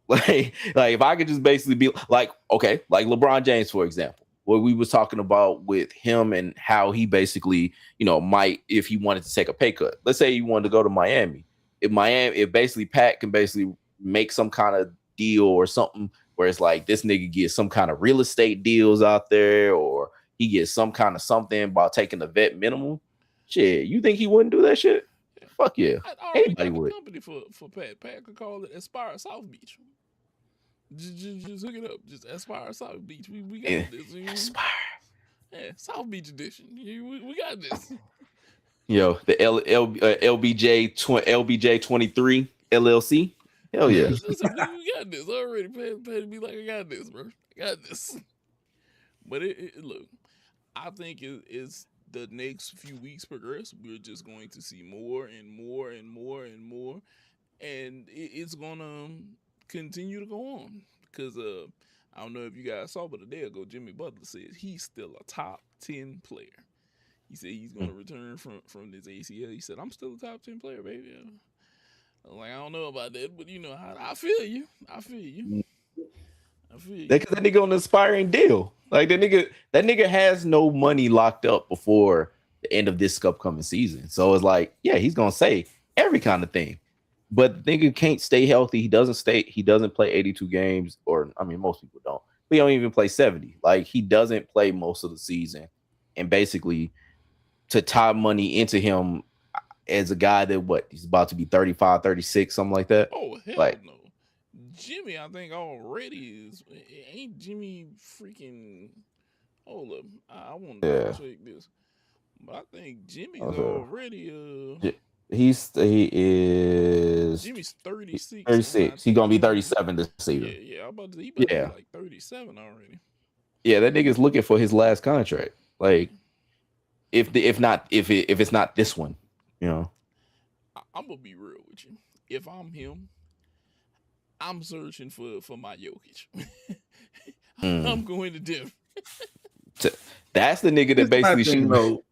Like if I could just basically be like, okay, like LeBron James, for example, what we was talking about with him and how he basically, might, if he wanted to take a pay cut. Let's say he wanted to go to Miami. If basically Pat can basically make some kind of deal or something where it's like this nigga gets some kind of real estate deals out there, or he gets some kind of something about taking the vet minimum. Shit, you think he wouldn't do that shit? Fuck yeah, anybody would. Company for Pat. Pat could call it Aspire South Beach. Just hook it up. Just Aspire South Beach. We got this. Aspire. Yeah, South Beach edition. We got this. Yo, the LBJ 23 LLC. Hell yeah. Listen, we got this already. Pat be like, I got this, bro. I got this. But look, I think it's the next few weeks progress. We're just going to see more and more and more and more. And it's going to continue to go on. Because I don't know if you guys saw, but a day ago, Jimmy Butler said he's still a top 10 player. He said he's going to return from this ACL. He said, I'm still a top 10 player, baby. I was like, I don't know about that, but I feel you. I feel you. Because that nigga on an aspiring deal. Like that nigga has no money locked up before the end of this upcoming season. So it's like, yeah, he's going to say every kind of thing. But the nigga can't stay healthy. He doesn't play 82 games, or I mean, most people don't. He don't even play 70. Like he doesn't play most of the season. And basically, to tie money into him as a guy that he's about to be 35, 36, something like that. Oh, hell no. Jimmy, I think already ain't Jimmy freaking, hold up. I want to check this. But I think Jimmy's already he is Jimmy's 36. 36. He's gonna be 37 this season. Yeah. I'm about to be like 37 already. Yeah, that nigga's looking for his last contract. Like if it's not this one, I'm gonna be real with you. If I'm him, I'm searching for my Jokic. I'm going to Denver. That's the nigga that basically should.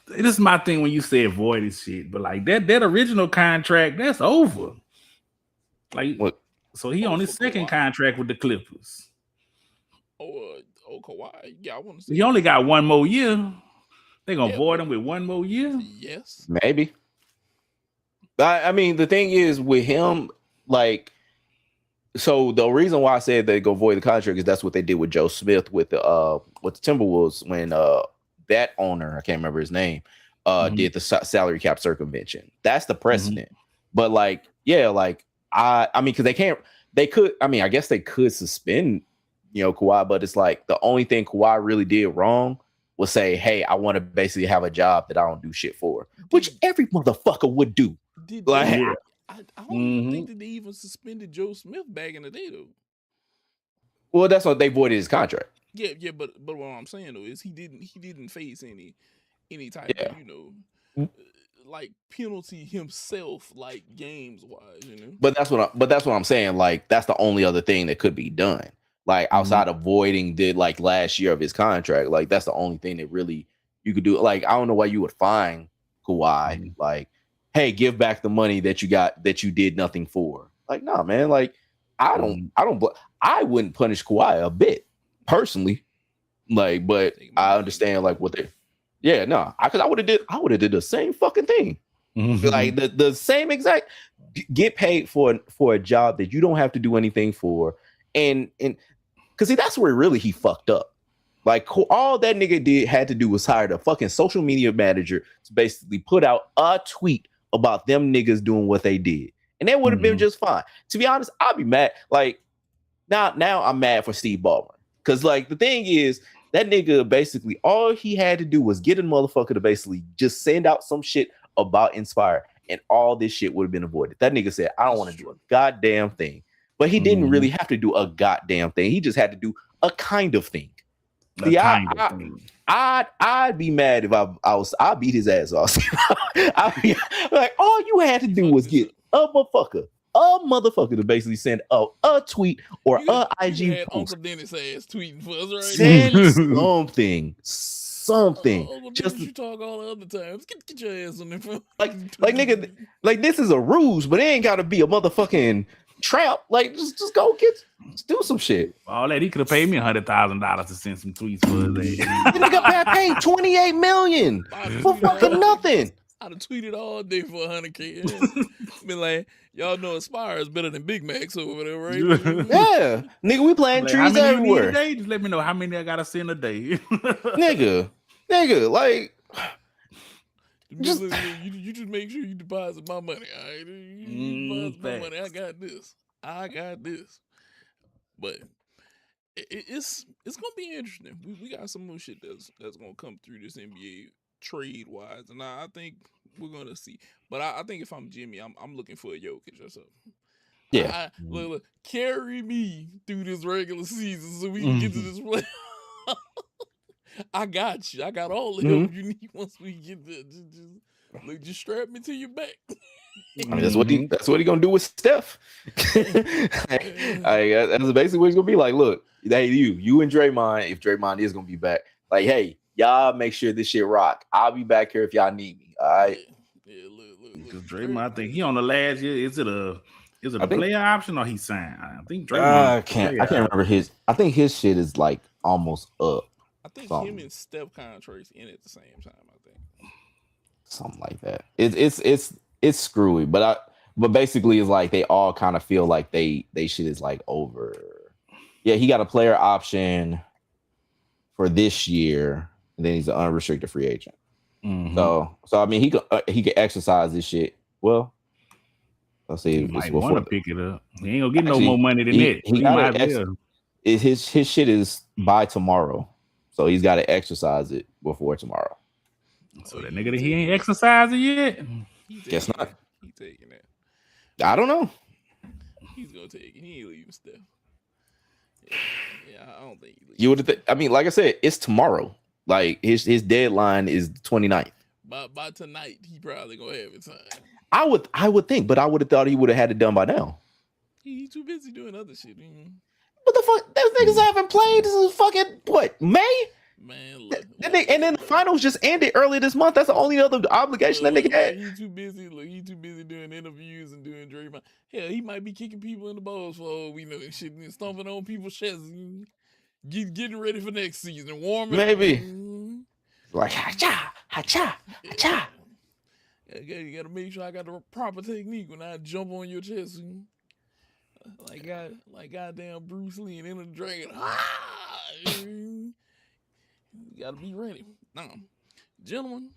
This is my thing when you say avoid this shit, but like that original contract, that's over. Like what? So he on his second contract with the Clippers. Oh, Kawhi. Yeah, I want to see. He only got one more year. They gonna Yeah, void but- him with one more year. Yes. Maybe. I mean, the thing is with him, like, so the reason why I said they go void the contract is that's what they did with Joe Smith with the Timberwolves when that owner, I can't remember his name, did the salary cap circumvention. That's the precedent. But like, yeah, like I mean, because I guess they could suspend, Kawhi, but it's like the only thing Kawhi really did wrong was say, hey, I want to basically have a job that I don't do shit for, which every motherfucker would do. I don't think that they even suspended Joe Smith back in the day though. Well, that's what they voided his contract. Yeah, but what I'm saying though is he didn't face any type of like penalty himself, like games wise, But that's what I'm saying. Like that's the only other thing that could be done. Like outside of voiding like last year of his contract, like that's the only thing that really you could do. Like I don't know why you would fine Kawhi. Like, hey, give back the money that you got that you did nothing for. Like, nah, man. Like I wouldn't punish Kawhi a bit personally. Like, but I understand like what they. Yeah, no, because I would have did the same fucking thing. Like the same exact get paid for a job that you don't have to do anything for, and because see that's where really he fucked up. Like all that nigga had to do was hire the fucking social media manager to basically put out a tweet about them niggas doing what they did, and that would have been just fine. To be honest, I'd be mad. Like now I'm mad for Steve Ballmer because like the thing is. That nigga basically all he had to do was get a motherfucker to basically just send out some shit about Inspire, and all this shit would have been avoided. That nigga said, "I don't want to do a goddamn thing," but he didn't really have to do a goddamn thing. He just had to do a kind of thing. See, I'd be mad if I beat his ass off. I'd be like, all you had to do was get a motherfucker to basically send a tweet or a IG post. Uncle Dennis ass tweeting for us, right? Send something. Uncle Dennis, you talk all the other times. Get your ass on there. Like nigga, like this is a ruse, but it ain't got to be a motherfucking trap. Like just go do some shit. All that he could have paid me $100,000 to send some tweets for his ass. The nigga got paid $28 million for fucking nothing. I'd have tweeted all day for $100K. Be like, y'all know Aspire is better than Big Macs over there, right? Yeah, nigga, we playing like, trees everywhere. A day? Just let me know how many I gotta send a day. nigga, like, you just make sure you deposit my money. All right, you deposit my money. I got this. But it's gonna be interesting. We got some more shit that's gonna come through this NBA. Trade wise, and I think we're gonna see. But I think if I'm Jimmy, I'm looking for a Jokic or something. Yeah, look, carry me through this regular season so we can get to this play. I got you. I got all the help you need once we get there. Just strap me to your back. I mean, that's what he gonna do with Steph. That's basically what he's gonna be like. Look, hey, you and Draymond. If Draymond is gonna be back, like, hey. Y'all make sure this shit rock. I'll be back here if y'all need me. All right. Yeah, look. Because Draymond, I think he on the last year. Is it a player option or he signed? I think Draymond. I can't remember his. I think his shit is like almost up. I think him and Steph contracts in at the same time. I think something like that. It's screwy, but basically it's like they all kind of feel like they shit is like over. Yeah, he got a player option for this year. And then he's an unrestricted free agent. So I mean, he could exercise this shit. Well, let's see. He might want to pick it up. He ain't gonna get no more money than that. He might his shit is by tomorrow, so he's got to exercise it before tomorrow. So that nigga, he ain't exercising yet. Guess not. He's taking that. I don't know. He's gonna take it. He ain't leaving Steph. Yeah, I don't think he leaving. You would. I mean, like I said, it's tomorrow. Like his deadline is the 29th. By tonight, he probably gonna have it signed. I would think, but I would have thought he would have had it done by now. He's too busy doing other shit. What the fuck? Those niggas haven't played. This is fucking what? May? Man, look. And then the finals just ended earlier this month. That's the only other obligation that nigga had. He's too busy. Look, he's too busy doing interviews and doing Draymond. Hell, he might be kicking people in the balls for all we know and shit and stomping on people's chests. getting ready for next season, warming Maybe. up. Like ha-cha, ha-cha, ha-cha. You gotta make sure I got the proper technique when I jump on your chest. Like goddamn Bruce Lee and Enter the Dragon. You gotta be ready. Now, gentlemen,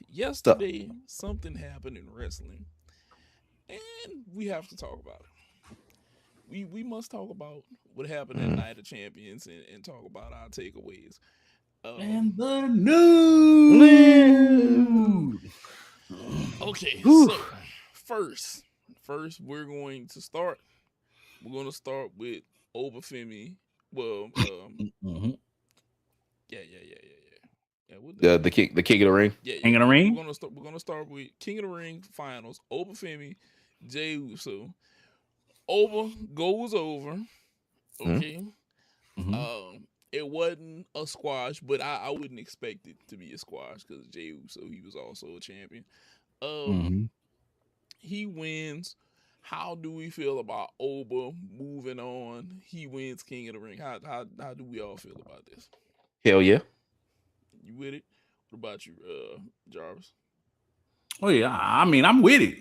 yesterday something happened in wrestling, and we have to talk about it. We must talk about what happened at Night of Champions and talk about our takeaways. And the news. Okay, so first we're going to start. We're going to start with Obafemi. Well, The king of the ring. Yeah, King of the ring. We're gonna start with King of the Ring finals. Obafemi, Jey Uso. Oba goes over. Okay. It wasn't a squash, but I wouldn't expect it to be a squash because Jey Uso, he was also a champion. He wins. How do we feel about Oba moving on? He wins King of the Ring. How do we all feel about this? Hell yeah. You with it? What about you, Jarvis? Oh yeah, I mean, I'm with it.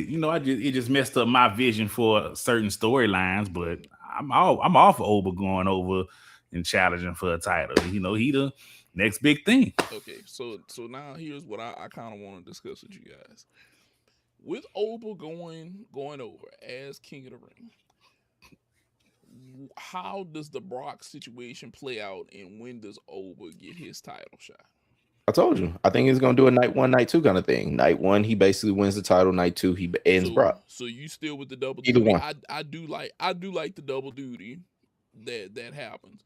You know, it just messed up my vision for certain storylines, but I'm all for Oba going over and challenging for a title. You know, he the next big thing. Okay, so now here's what I kind of want to discuss with you guys. With Oba going over as King of the Ring, how does the Brock situation play out, and when does Oba get his title shot? I told you. I think he's gonna do a night 1, night 2 kind of thing. Night 1, he basically wins the title. Night 2, he ends Brock. So you still with the double Either duty? one. I do like the double duty that happens.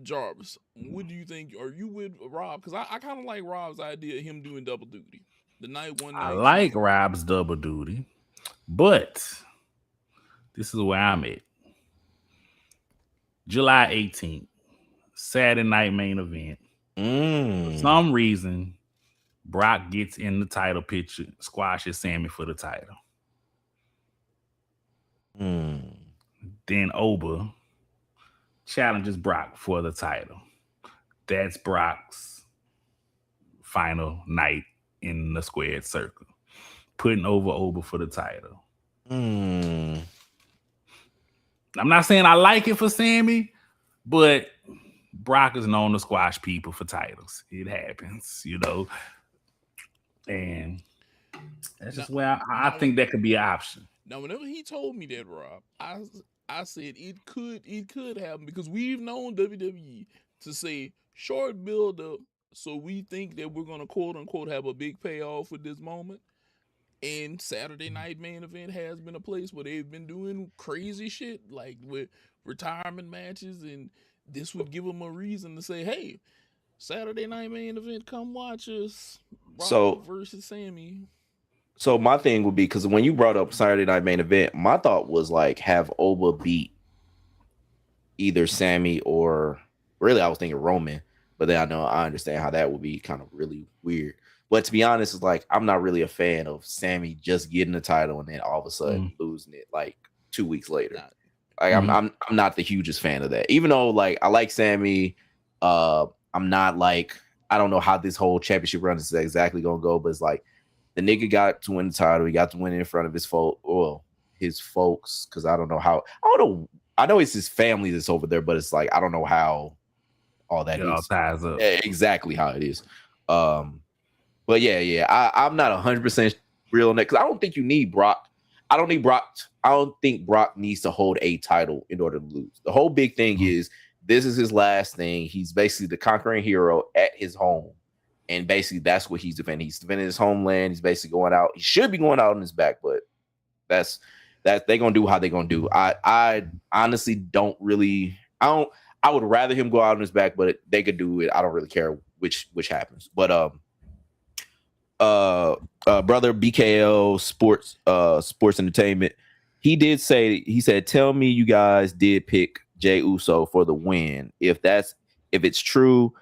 Jarvis, what do you think? Are you with Rob? Because I kind of like Rob's idea of him doing double duty. The night 1, night I 2. like Rob's double duty, but this is where I'm at. July 18th, Saturday night main event. For some reason, Brock gets in the title picture, squashes Sammy for the title. Then Oba challenges Brock for the title. That's Brock's final night in the squared circle, putting over Oba for the title. I'm not saying I like it for Sammy, but Brock is known to squash people for titles. It happens, you know. And that's just where I think that could be an option. Now, whenever he told me that, Rob, I said it could happen because we've known WWE to say short build up, so we think that we're gonna quote unquote have a big payoff with this moment. And Saturday night main event has been a place where they've been doing crazy shit like with retirement matches, and this would give them a reason to say, hey, Saturday night main event, come watch us. Rob versus Sammy. So my thing would be, because when you brought up Saturday night main event, my thought was like have Oba beat either Sammy or really I was thinking Roman, but then I understand how that would be kind of really weird. But to be honest, it's like I'm not really a fan of Sammy just getting the title and then all of a sudden losing it like 2 weeks later. Like I'm not the hugest fan of that. Even though like I like Sammy, I'm not like, I don't know how this whole championship run is exactly gonna go, but it's like the nigga got to win the title. He got to win it in front of his folks, because I don't know. I know it's his family that's over there, but it's like I don't know how all that all ties up. Exactly how it is. But yeah, I'm not 100% real on that because I don't think you need Brock. I don't think Brock needs to hold a title in order to lose. The whole big thing is this is his last thing. He's basically the conquering hero at his home. And basically that's what he's defending. He's defending his homeland. He's basically going out. He should be going out on his back, but that's they're gonna do how they're gonna do. I honestly don't really I would rather him go out on his back, but they could do it. I don't really care which happens. But brother BKL Sports Entertainment, he said, tell me you guys did pick Jey Uso for the win. If it's true,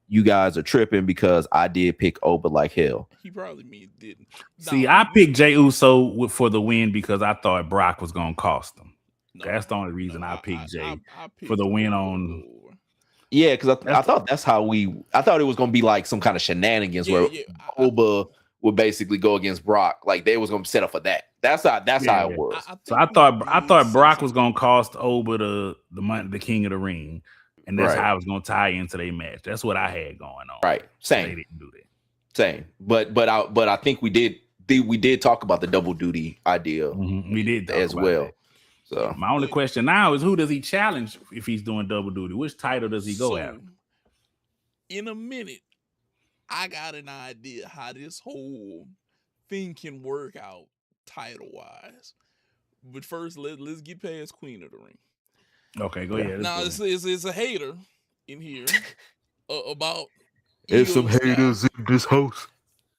you guys are tripping because I did pick Oba like hell. He probably didn't. See, I picked Jey Uso for the win because I thought Brock was gonna cost him. No, That's the only reason I picked Jay for the win on. Yeah, because I thought that's how I thought it was gonna be like some kind of shenanigans where Oba would basically go against Brock, like they was gonna set up for that. That's how it was. I thought Brock was gonna cost Oba the king of the ring, and that's how it was gonna tie into their match. That's what I had going on. Right, same. They didn't do that. Same, but I think we did talk about the double duty idea. We did as well. That. So my only question now is, who does he challenge if he's doing double duty? Which title does he go after? In a minute, I got an idea how this whole thing can work out title wise. But first, let's get past Queen of the Ring. Okay, go ahead. Now it's a hater in here about. There's some haters in this house.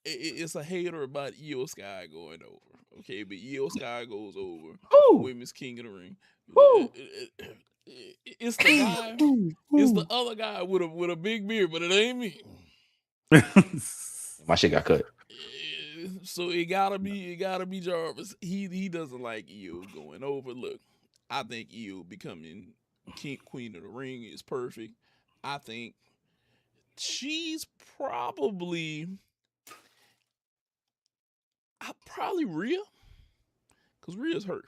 It's a hater about Io Sky going over. Okay, but Io Sky goes over. Women's King of the Ring. It's the guy. It's the other guy with a big beard, but it ain't me. My shit got cut. So it gotta be Jarvis. He doesn't like Io going over. Look, I think Io becoming Queen of the Ring is perfect. I think she's probably Rhea, because Rhea's hurt.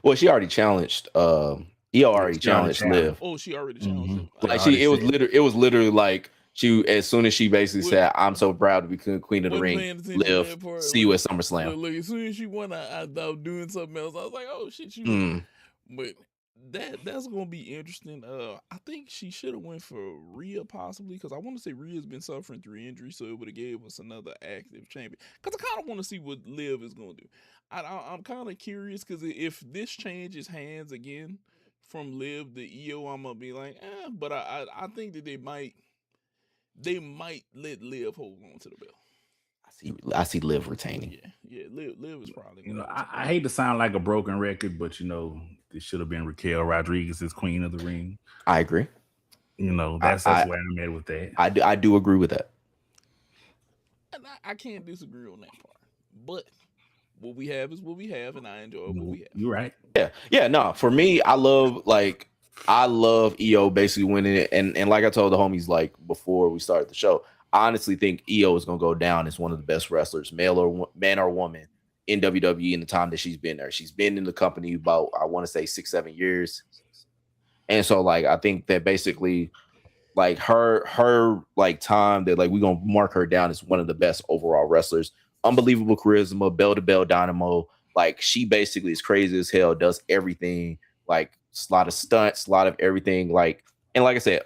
Well, she already challenged. Io already challenged Liv. Oh, she already challenged him. Like it was literally like she, as soon as she basically said, "I'm so proud to be Queen of the Ring." Liv, see you at SummerSlam. Look, as soon as she won, I thought doing something else. I was like, "Oh shit, she won." But that's gonna be interesting. I think she should have went for Rhea possibly, because I want to say Rhea's been suffering through injury, so it would have gave us another active champion. Because I kind of want to see what Liv is gonna do. I'm kind of curious, because if this changes hands again from Liv to Io, I'm gonna be like, but I think that they might let Liv hold on to the belt. I see Liv retaining. Yeah. Liv is probably. I hate to sound like a broken record, but this should have been Raquel Rodriguez's Queen of the Ring. I agree. That's where I'm at with that. I do agree with that. And I can't disagree on that part. But what we have is what we have, and I enjoy what we have. You're right. Yeah. No, for me, I love Io basically winning it, and like I told the homies like before we started the show, I honestly think Io is gonna go down as one of the best wrestlers, man or woman, in WWE in the time that she's been there. She's been in the company about, I want to say 6-7 years, and so like I think that basically like her like time that like we're gonna mark her down as one of the best overall wrestlers. Unbelievable charisma, bell to bell dynamo. Like she basically is crazy as hell, does everything, like a lot of stunts, a lot of everything. Like, and like I said,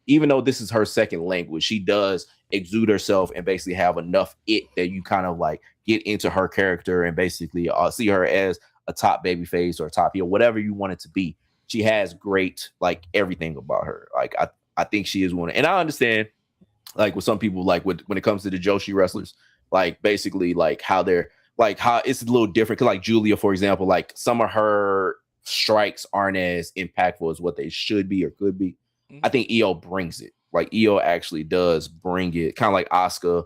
even though this is her second language, she does exude herself and basically have enough it that you kind of like get into her character and basically see her as a top baby face or a top heel, whatever you want it to be. She has great like everything about her. Like I think she is one, and I understand like with some people like when it comes to the Joshi wrestlers, like basically like how they're like how it's a little different, because like Julia, for example, like some of her strikes aren't as impactful as what they should be or could be. I think Io brings it. Like Io actually does bring it, kind of like Asuka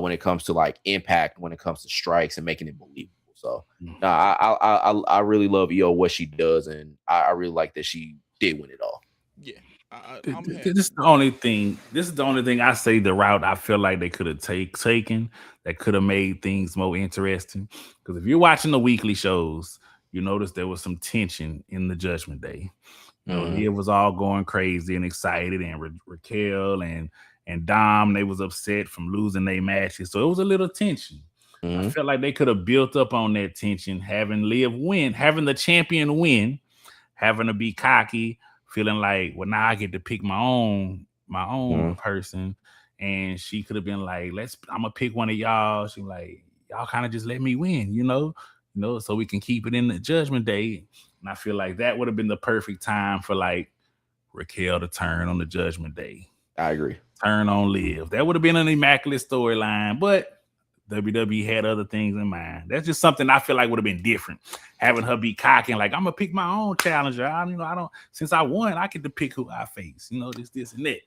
when it comes to like impact, when it comes to strikes and making it believable. So I really love Io, what she does, and I really like that she did win it all. Yeah. This is the only thing I say, the route I feel like they could have taken that could have made things more interesting. Because if you're watching the weekly shows, you notice there was some tension in the Judgment Day. It was all going crazy and excited, and Raquel and Dom, they was upset from losing their matches, so it was a little tension. I felt like they could have built up on that tension, having Liv win, having the champion win, having to be cocky, feeling like, well, now I get to pick my own person, and she could have been like, I'm gonna pick one of y'all. She like, y'all kind of just let me win, so we can keep it in the Judgment Day. And I feel like that would have been the perfect time for like Raquel to turn on the Judgment Day. I agree. Turn on Liv. That would have been an immaculate storyline, but WWE had other things in mind. That's just something I feel like would have been different. Having her be cocky and like, I'm gonna pick my own challenger. I don't. Since I won, I get to pick who I face. This and that.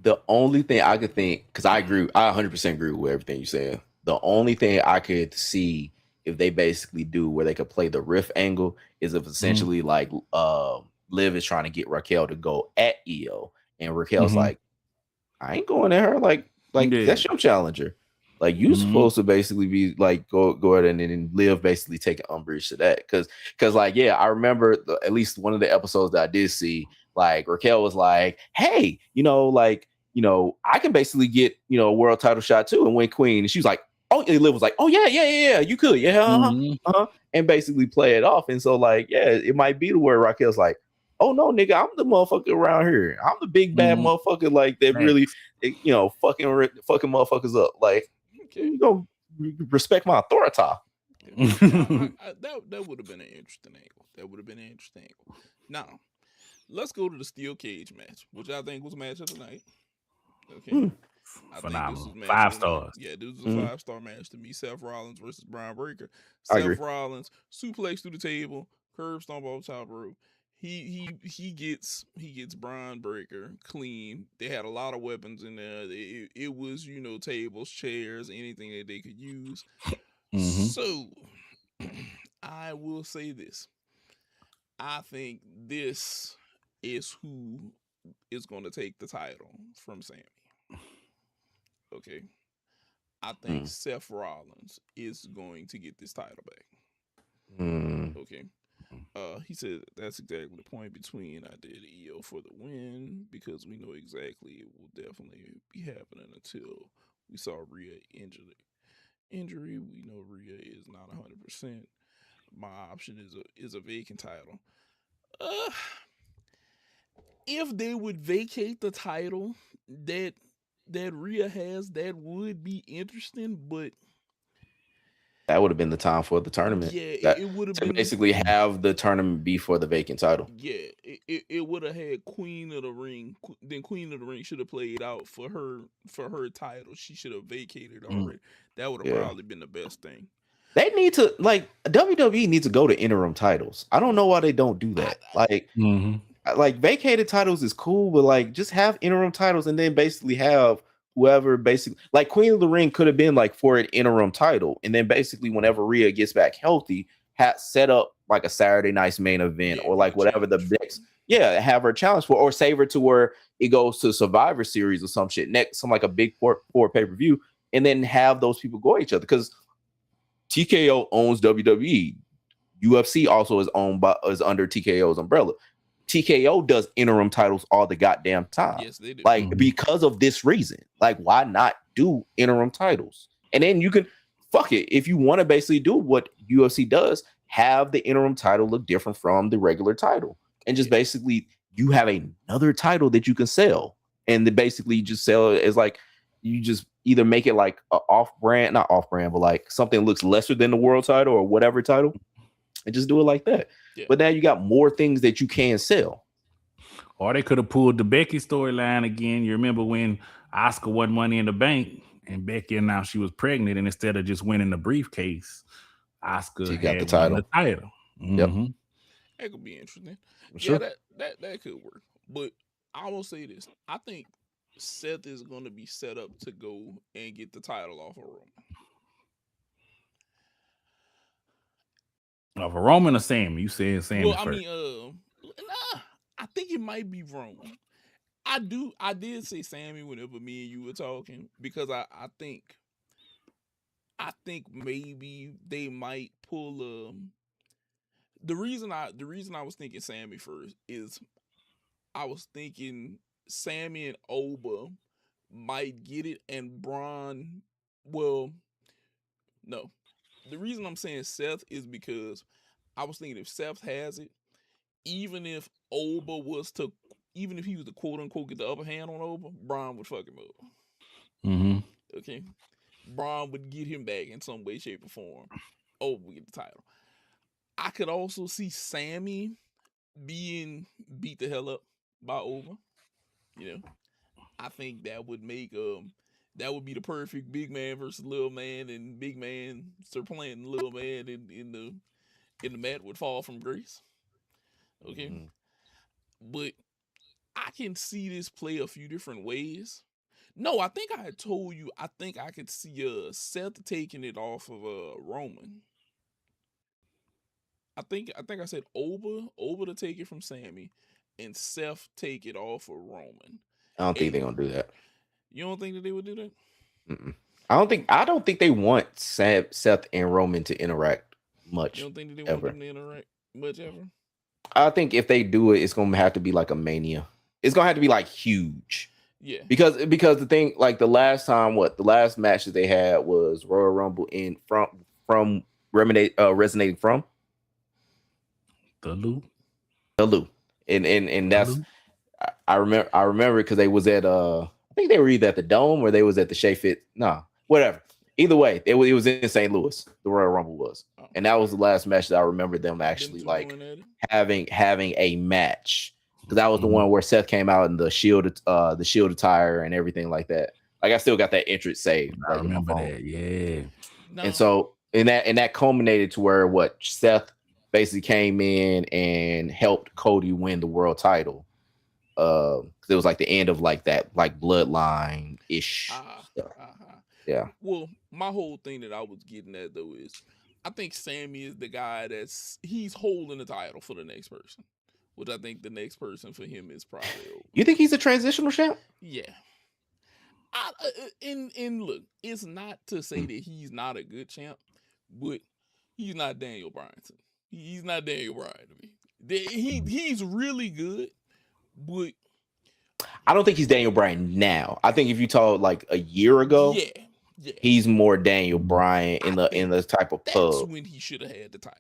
The only thing I could think, because I agree, I 100% agree with everything you said. The only thing I could see if they basically do where they could play the riff angle, is if essentially like Liv is trying to get Raquel to go at Io, and Raquel's like, I ain't going at her. Like that's your challenger. Like you supposed to basically be like go ahead and then Liv basically taking umbrage to that. Cause like, yeah, I remember at least one of the episodes that I did see, like Raquel was like, hey, I can basically get, a world title shot too and win queen. And she was like, oh, Liv was like, oh yeah, you could. Yeah. And basically play it off. And so like, yeah, it might be to where Raquel's like, oh no, nigga, I'm the motherfucker around here. I'm the big bad motherfucker like that really, fucking motherfuckers up. Like, you gonna respect my authority. That would have been an interesting angle. Now, let's go to the steel cage match, which I think was match of the night. Okay. Phenomenal. 5 stars. Yeah, this was a 5-star match to me. Seth Rollins versus Braun Breaker. Seth Rollins suplex through the table, curb stomp off top rope. He gets Braun Breaker clean. They had a lot of weapons in there. It was, tables, chairs, anything that they could use. So I will say this. I think this is who is going to take the title from Sammy. Okay. I think Seth Rollins is going to get this title back. Okay. He said that's exactly the point between I did Io for the win, because we know exactly it will definitely be happening until we saw Rhea injury. We know Rhea is not 100%. My option is a vacant title. If they would vacate the title that Rhea has, that would be interesting, but that would have been the time for the tournament. Yeah, it would have been basically have the tournament be for the vacant title. Yeah, it would have had Queen of the Ring. Then Queen of the Ring should have played out for her title. She should have vacated already. That would have probably been the best thing. They need to, like, WWE needs to go to interim titles. I don't know why they don't do that. Like vacated titles is cool, but like just have interim titles and then basically have whoever basically, like Queen of the Ring could have been like for an interim title, and then basically whenever Rhea gets back healthy, set up like a Saturday night's main event or like whatever the next, have her challenge for, or save her to where it goes to Survivor Series or some shit next, some like a big four pay-per-view, and then have those people go at each other, because TKO owns WWE. UFC also is under TKO's umbrella. TKO does interim titles all the goddamn time. Yes, they do. Like, because of this reason. Like, why not do interim titles? And then you can, fuck it, if you want to basically do what UFC does, have the interim title look different from the regular title. And just basically, you have another title that you can sell. And then basically, you just sell it as like, you just either make it like a off-brand, not off-brand, but like something that looks lesser than the world title or whatever title, and just do it like that. Yeah. But now you got more things that you can sell. Or they could have pulled the Becky storyline again. You remember when Asuka won Money in the Bank and Becky announced she was pregnant, and instead of just winning the briefcase, Asuka got the title. Yep. That could be interesting. Sure. Yeah, that could work. But I will say this. I think Seth is going to be set up to go and get the title off of Roman. Of a Roman or Sammy? You said Sammy first. I mean, I think it might be Roman. I did say Sammy whenever me and you were talking, because I think maybe they might pull the reason I was thinking Sammy first is I was thinking Sammy and Oba might get it, and Braun, well, no. The reason I'm saying Seth is because I was thinking if Seth has it, even if he was to quote unquote get the upper hand on Oba, Braun would fuck him up. Okay. Braun would get him back in some way, shape, or form. Oba would get the title. I could also see Sammy being beat the hell up by Oba. I think that would make that would be the perfect big man versus little man, and big man supplanting little man in the mat would fall from grace. Okay. But I can see this play a few different ways. No, I think I had told you I think I could see Seth taking it off of Roman. I think I said over to take it from Sammy, and Seth take it off of Roman. I don't think And they're gonna do that. you don't think that they would do that? Mm-mm. I don't think they want Seth and Roman to interact much. You don't think that they want ever. them to interact much ever? I think if they do it, it's gonna have to be like a Mania. It's gonna have to be like huge. Yeah. Because the thing, like the last match that they had was Royal Rumble from resonating from the Lou. And that's I remember because they was at I think they were either at the Dome or they was at the Shea Fit. No, whatever. Either way, it was in St. Louis. The Royal Rumble was, and that was the last match that I remember them actually like having a match, because that was the one where Seth came out in the shield attire and everything like that. Like I still got that entrance saved. I remember that, yeah. No. And so and that culminated to where Seth basically came in and helped Cody win the world title. Because it was like the end of like that like bloodline ish stuff. Yeah. Well, my whole thing that I was getting at though is I think Sammy is the guy he's holding the title for the next person, which I think the next person for him is probably over. You think he's a transitional champ? Yeah. And look, it's not to say that he's not a good champ, but he's not Daniel Bryan. He's not Daniel Bryan to me. He's really good, but I don't think he's Daniel Bryan now. I think if you talk like a year ago, yeah, he's more Daniel Bryan in the type of pub. That's when he should have had the title.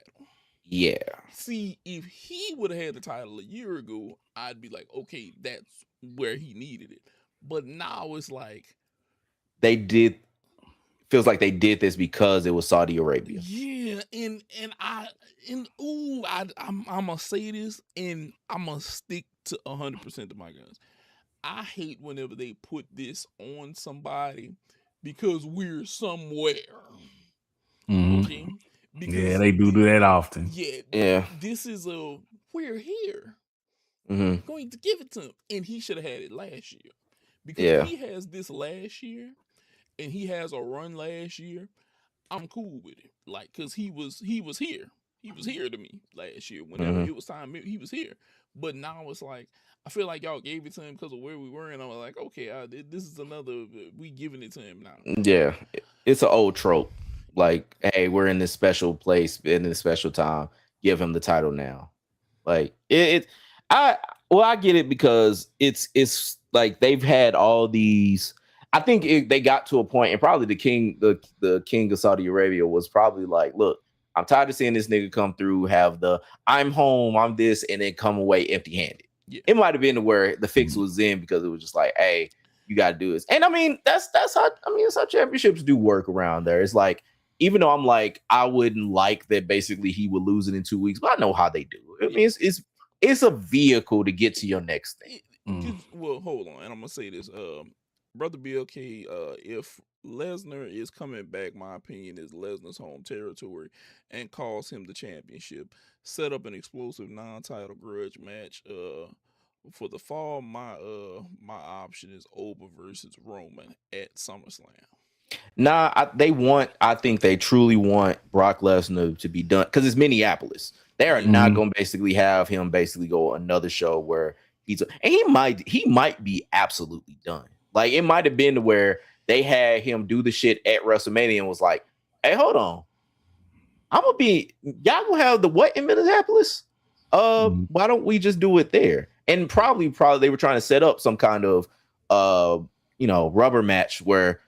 Yeah. See, if he would have had the title a year ago, I'd be like, okay, that's where he needed it. But now it's like feels like they did this because it was Saudi Arabia. Yeah, I'm gonna say this, and I'm gonna stick to 100% of my guns. I hate whenever they put this on somebody because we're somewhere. Mm-hmm. Okay? Because yeah, they do that often. Yeah. This is we're here. I'm going to give it to him, and he should have had it last year. Because he has this last year, and he has a run last year, I'm cool with it. Like, cause he was here. He was here to me last year. Whenever it was time, he was here. But now it's like, I feel like y'all gave it to him because of where we were, and I was like, okay, this is another. We giving it to him now. Yeah, it's an old trope. Like, hey, we're in this special place, in this special time. Give him the title now. Like I get it because it's like they've had all these. I think they got to a point, and probably the king of Saudi Arabia was probably like, look, I'm tired of seeing this nigga come through, have the I'm home, I'm this, and then come away empty-handed. Yeah. It might have been where the fix was in because it was just like, hey, you got to do this. And I mean, that's how championships do work around there. It's like, even though I'm like, I wouldn't like that basically he would lose it in 2 weeks, but I know how they do it. I mean, it's a vehicle to get to your next thing. Well, hold on, and I'm gonna say this, Brother BLK, if Lesnar is coming back, my opinion is Lesnar's home territory, and calls him the championship. Set up an explosive non-title grudge match. For the fall, my option is Oba versus Roman at SummerSlam. Nah, I think they truly want Brock Lesnar to be done because it's Minneapolis. They are not going to basically have him basically go another show where and he might be absolutely done. Like, it might have been to where they had him do the shit at WrestleMania and was like, hey, hold on. Y'all gonna have the what in Minneapolis? Why don't we just do it there? And probably they were trying to set up some kind of rubber match where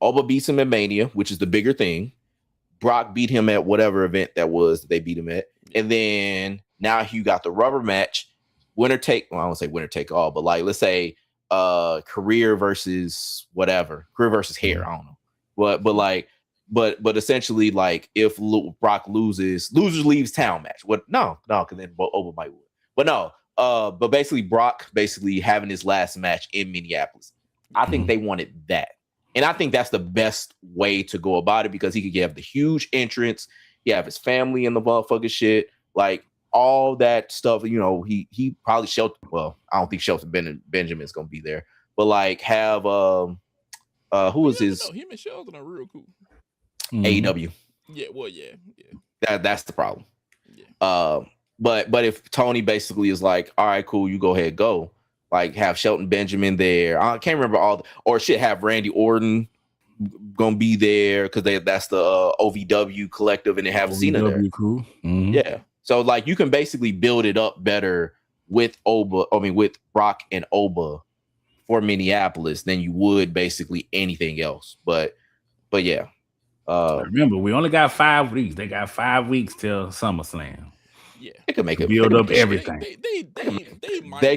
Oba beats him at Mania, which is the bigger thing. Brock beat him at whatever event that was that they beat him at. And then now you got the rubber match. Winner take, well, I won't say winner take all, but like, let's say career versus whatever, career versus hair. I don't know. But essentially, like, if Brock loses leaves town match. No, because then Oba might win. But no, but basically Brock having his last match in Minneapolis. I think they wanted that. And I think that's the best way to go about it because he could have the huge entrance. He have his family in the motherfucking shit. Like, all that stuff, he probably Shelton. Well, I don't think Shelton Benjamin's gonna be there, but like have who is his? Him and Shelton are real cool. AEW. Yeah, well, yeah. That's the problem. Yeah. But if Tony basically is like, all right, cool, you go ahead, go. Like have Shelton Benjamin there. I can't remember or should have Randy Orton gonna be there because that's the OVW collective and they have Cena there. Cool. Mm-hmm. Yeah. So like you can basically build it up better with with Brock and Oba for Minneapolis than you would basically anything else. But yeah. Remember, we only got 5 weeks. They got 5 weeks till SummerSlam. Yeah, they can make it build up everything. They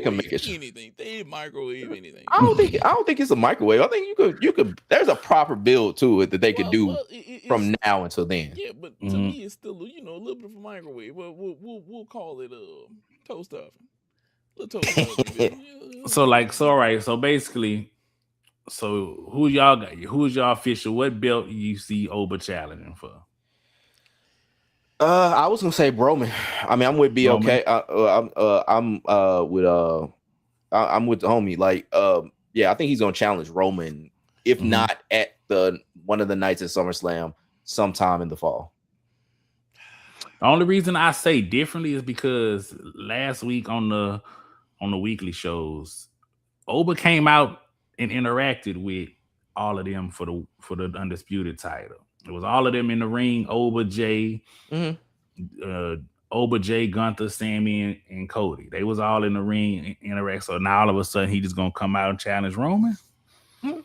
can make it anything. They microwave anything. I don't think it's a microwave. I think you could. There's a proper build to it that they could do from now until then. Yeah, but to me, it's still a little bit of a microwave. But we'll call it toast oven. All right. So basically, who's y'all official? What belt you see Oba challenging for? I was gonna say Roman. I mean, I'm with BOK. I'm with the homie. Like, yeah, I think he's gonna challenge Roman, if not at one of the nights at SummerSlam, sometime in the fall. The only reason I say differently is because last week on the weekly shows, Oba came out and interacted with all of them for the undisputed title. It was all of them in the ring. Oba, Jay, Gunther, Sammy, and Cody. They was all in the ring and interact. So now all of a sudden he just gonna come out and challenge Roman. I don't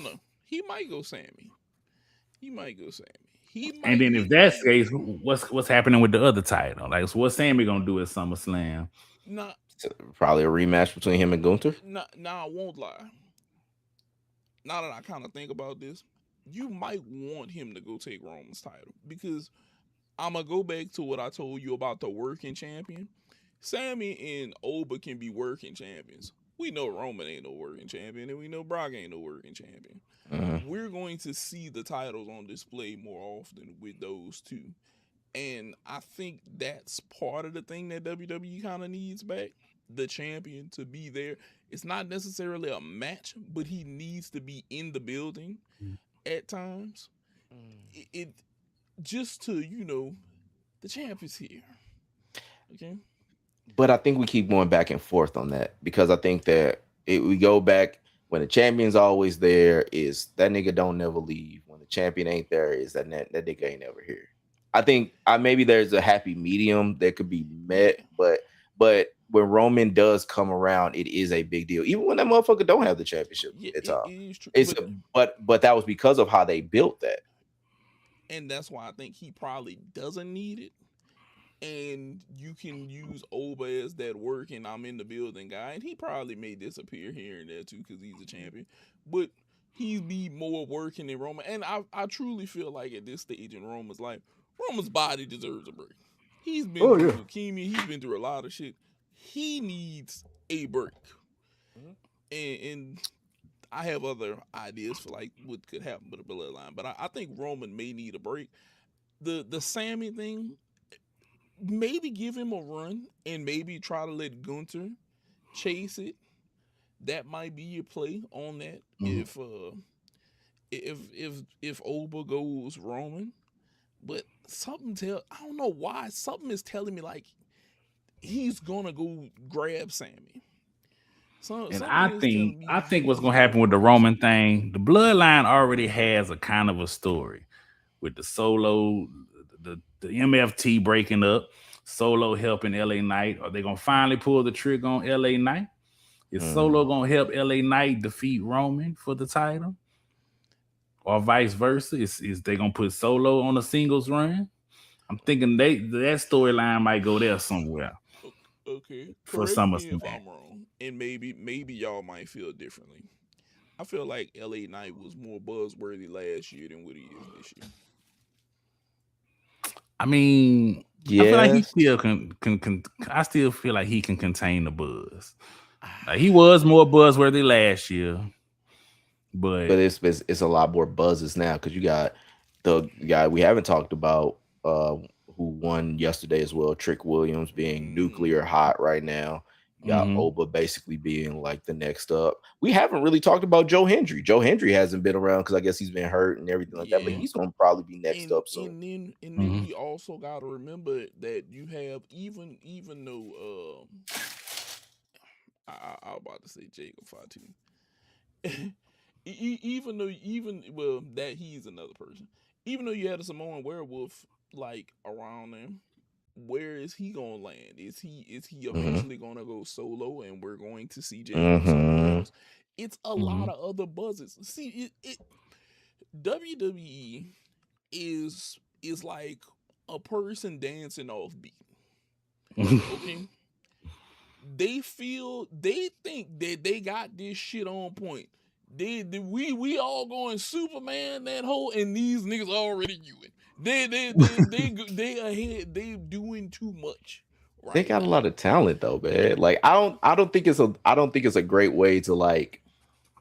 know. He might go Sammy. And then if that's the case, what's happening with the other title? Like, so what's Sammy gonna do at SummerSlam? Probably a rematch between him and Gunther. No, I won't lie. Now that I kind of think about this, you might want him to go take Roman's title because I'm going to go back to what I told you about the working champion. Sammy and Oba can be working champions. We know Roman ain't no working champion, and we know Brock ain't no working champion. We're going to see the titles on display more often with those two. And I think that's part of the thing that WWE kind of needs back. The champion to be there. It's not necessarily a match, but he needs to be in the building at times. It just to, the champ is here. Okay. But I think we keep going back and forth on that because I think that we go back when the champion's always there is that nigga don't never leave. When the champion ain't there is that nigga ain't never here. I think maybe there's a happy medium that could be met, but when Roman does come around, it is a big deal. Even when that motherfucker don't have the championship, it's but that was because of how they built that. And that's why I think he probably doesn't need it. And you can use Oba as that working, I'm in the building guy. And he probably may disappear here and there too because he's a champion. But he'd be more working than Roman. And I truly feel like at this stage in Roman's life, Roman's body deserves a break. He's been through leukemia. He's been through a lot of shit. He needs a break. And I have other ideas for like what could happen with the bloodline. But I think Roman may need a break. The Sammy thing, maybe give him a run and maybe try to let Gunther chase it. That might be your play on that. If Oba goes Roman. But I don't know why, something is telling me like he's gonna go grab Sammy. And I think what's gonna happen with the Roman thing, the bloodline already has a kind of a story with the Solo, the MFT breaking up, Solo helping LA Knight. Are they gonna finally pull the trigger on LA Knight? Is Solo gonna help LA Knight defeat Roman for the title? Or vice versa? Is they gonna put Solo on a singles run? I'm thinking that storyline might go there somewhere. Okay. For SummerSlam. SummerSlam. If I'm wrong, and maybe y'all might feel differently. I feel like LA Knight was more buzzworthy last year than what he is this year. I mean, yeah. I feel like he still can. I still feel like he can contain the buzz. Like he was more buzzworthy last year. But it's a lot more buzzes now because you got the guy we haven't talked about who won yesterday as well, Trick Williams being nuclear hot right now. You got Oba basically being like the next up. We haven't really talked about Joe Hendry. Joe Hendry hasn't been around because I guess he's been hurt and everything like that. But he's gonna probably be next up soon. And then we also got to remember that you have even though I was about to say Jacob Fatu. Even though that he's another person. Even though you had a Samoan werewolf like around him, where is he gonna land? Is he eventually gonna go solo and we're going to see Jacob somewhere else? It's a lot of other buzzes. See, WWE is like a person dancing off beat. Okay. They think that they got this shit on point. We all going Superman that whole, and these niggas already doing. They ahead. They doing too much. Right they got a lot of talent though, man. Like I don't think it's a great way to like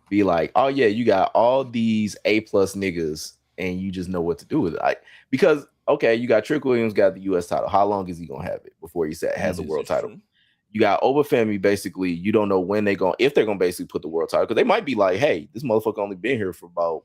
be like, oh yeah, you got all these A+ niggas and you just know what to do with it. Because okay, you got Trick Williams got the US title. How long is he gonna have it before he has a world title? True. You got Obafemi, basically, you don't know when if they're gonna basically put the world title, because they might be like, hey, this motherfucker only been here for about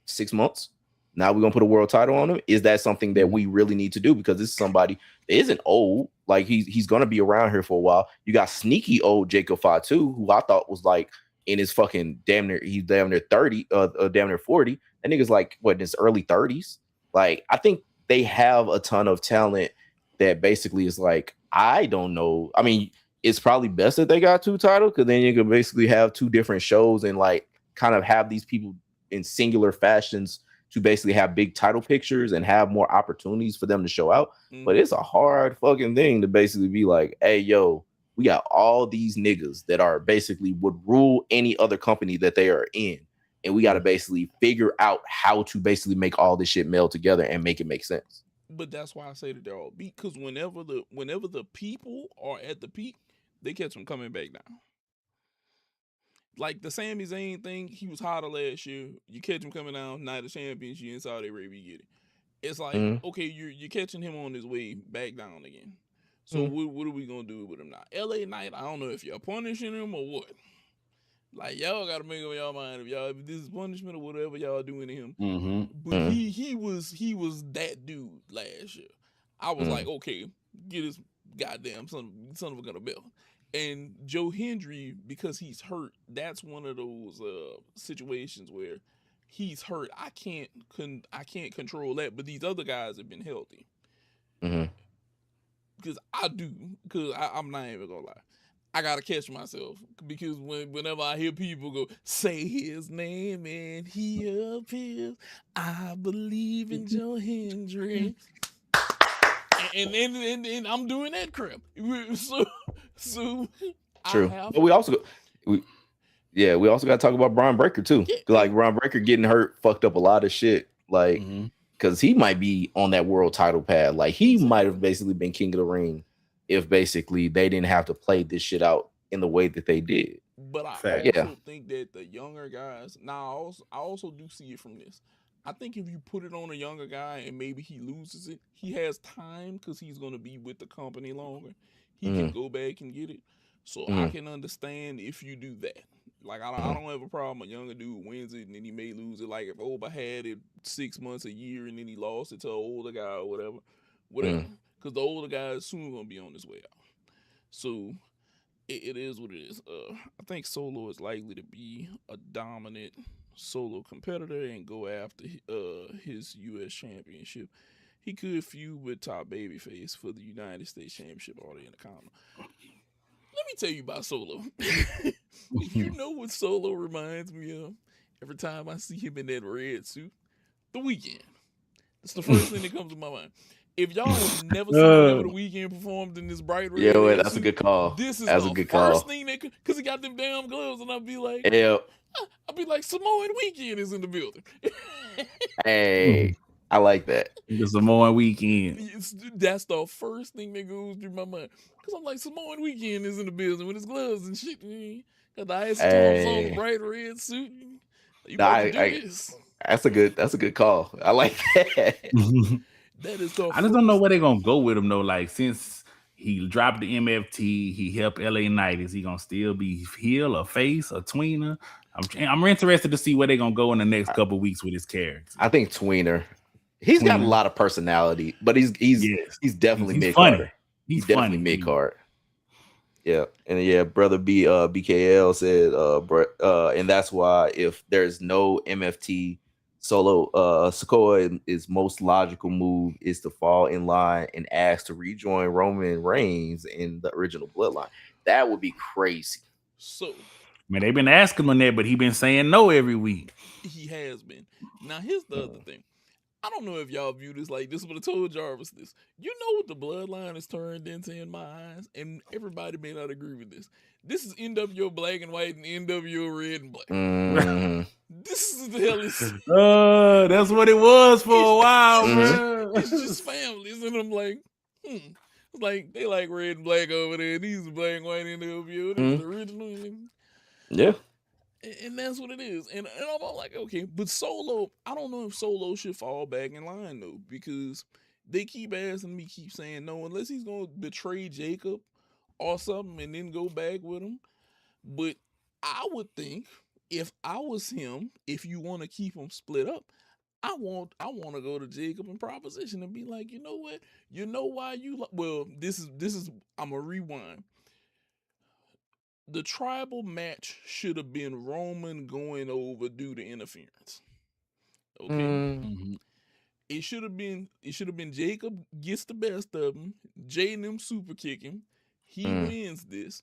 6 months. Now we're gonna put a world title on him. Is that something that we really need to do? Because this is somebody that isn't old. Like he's gonna be around here for a while. You got sneaky old Jacob Fatu, who I thought was like in his fucking damn near 30, damn near 40. That nigga's like in his early 30s. Like I think they have a ton of talent that basically is like, I don't know. I mean, it's probably best that they got 2 titles, because then you can basically have 2 different shows and like kind of have these people in singular fashions to basically have big title pictures and have more opportunities for them to show out. But it's a hard fucking thing to basically be like, hey, yo, we got all these niggas that are basically would rule any other company that they are in. And we got to basically figure out how to basically make all this shit meld together and make it make sense. But that's why I say that they're all beat, because whenever the people are at the peak, they catch them coming back down. Like the Sami Zayn thing, he was hotter last year. You catch him coming down, Night of Champions, you in Saudi Arabia, you get it. It's like, okay, you're catching him on his way back down again. So what are we gonna do with him now? LA Knight, I don't know if you're punishing him or what. Like, y'all gotta make up y'all mind if this is punishment or whatever y'all doing to him. But he was that dude last year. I was like, okay, get his goddamn son of a gun a belt. And Joe Hendry, because he's hurt, that's one of those situations where he's hurt. I can't control that, but these other guys have been healthy. Because I'm not even gonna lie. I gotta catch myself, because whenever I hear people go, say his name and he appears, I believe in Joe Hendry. And I'm doing that crap. So true. But we also got to talk about Braun Breaker too. Yeah. Like Braun Breaker getting hurt fucked up a lot of shit. Like, because he might be on that world title path. Like he might have basically been king of the ring if basically they didn't have to play this shit out in the way that they did. But I also think that the younger guys, now I also do see it from this. I think if you put it on a younger guy and maybe he loses it, he has time because he's going to be with the company longer. He can go back and get it. So I can understand if you do that. Like, I don't have a problem. A younger dude wins it and then he may lose it. Like if Oba had it 6 months, a year, and then he lost it to an older guy or whatever. Because the older guy is soon going to be on his way out. So it is what it is. I think Solo is likely to be a dominant solo competitor and go after his U.S. championship. He could feud with top babyface for the United States Championship already in the corner. Let me tell you about Solo. You know what Solo reminds me of? Every time I see him in that red suit, The Weeknd. That's the first thing that comes to my mind. If y'all have never seen The Weeknd performed in this bright red suit, that's a good call. This is the first thing that, because he got them damn gloves, and I'd be like, Samoan Weeknd is in the building. Hey, I like that. The Samoan Weeknd. That's the first thing that goes through my mind. Because I'm like, Samoan Weeknd is in the building with his gloves and shit. Got the ice on the bright red suit. You do this. That's a good call. I like that. That is the I just don't know where they're gonna go with him though. Like since He dropped the MFT. He helped LA Knight. Is he gonna still be heel or face or tweener? I'm interested to see where they're gonna go in the next couple weeks with his character. I think tweener. He's got a lot of personality, but he's definitely mid card. He's definitely mid card. Yeah, and brother BKL said, and that's why if there's no MFT, Solo Sikoa is most logical move is to fall in line and ask to rejoin Roman Reigns in the original bloodline. That would be crazy. So, man, they've been asking him that, but he's been saying no every week. He has been. Now, here's the other thing. I don't know if y'all view this like this, but I told Jarvis this. You know what the bloodline is turned into in my eyes, and everybody may not agree with this. This is NWO black and white and NWO red and black. This is the hell is. That's what it was for a while, man. It's just families, and I'm like, like they like red and black over there. These are black and white NWO. This is the original. Yeah. And that's what it is. And I'm like, okay, but Solo, I don't know if Solo should fall back in line, though, because they keep asking me, keep saying no, unless he's going to betray Jacob or something and then go back with him. But I would think if I was him, if you want to keep them split up, I want to go to Jacob and proposition and be like, you know what? You know why you, well, this is, I'm going to rewind. The tribal match should have been Roman going over due to interference. Okay. It should have been Jacob gets the best of him, Jay and them super kick him. He wins this.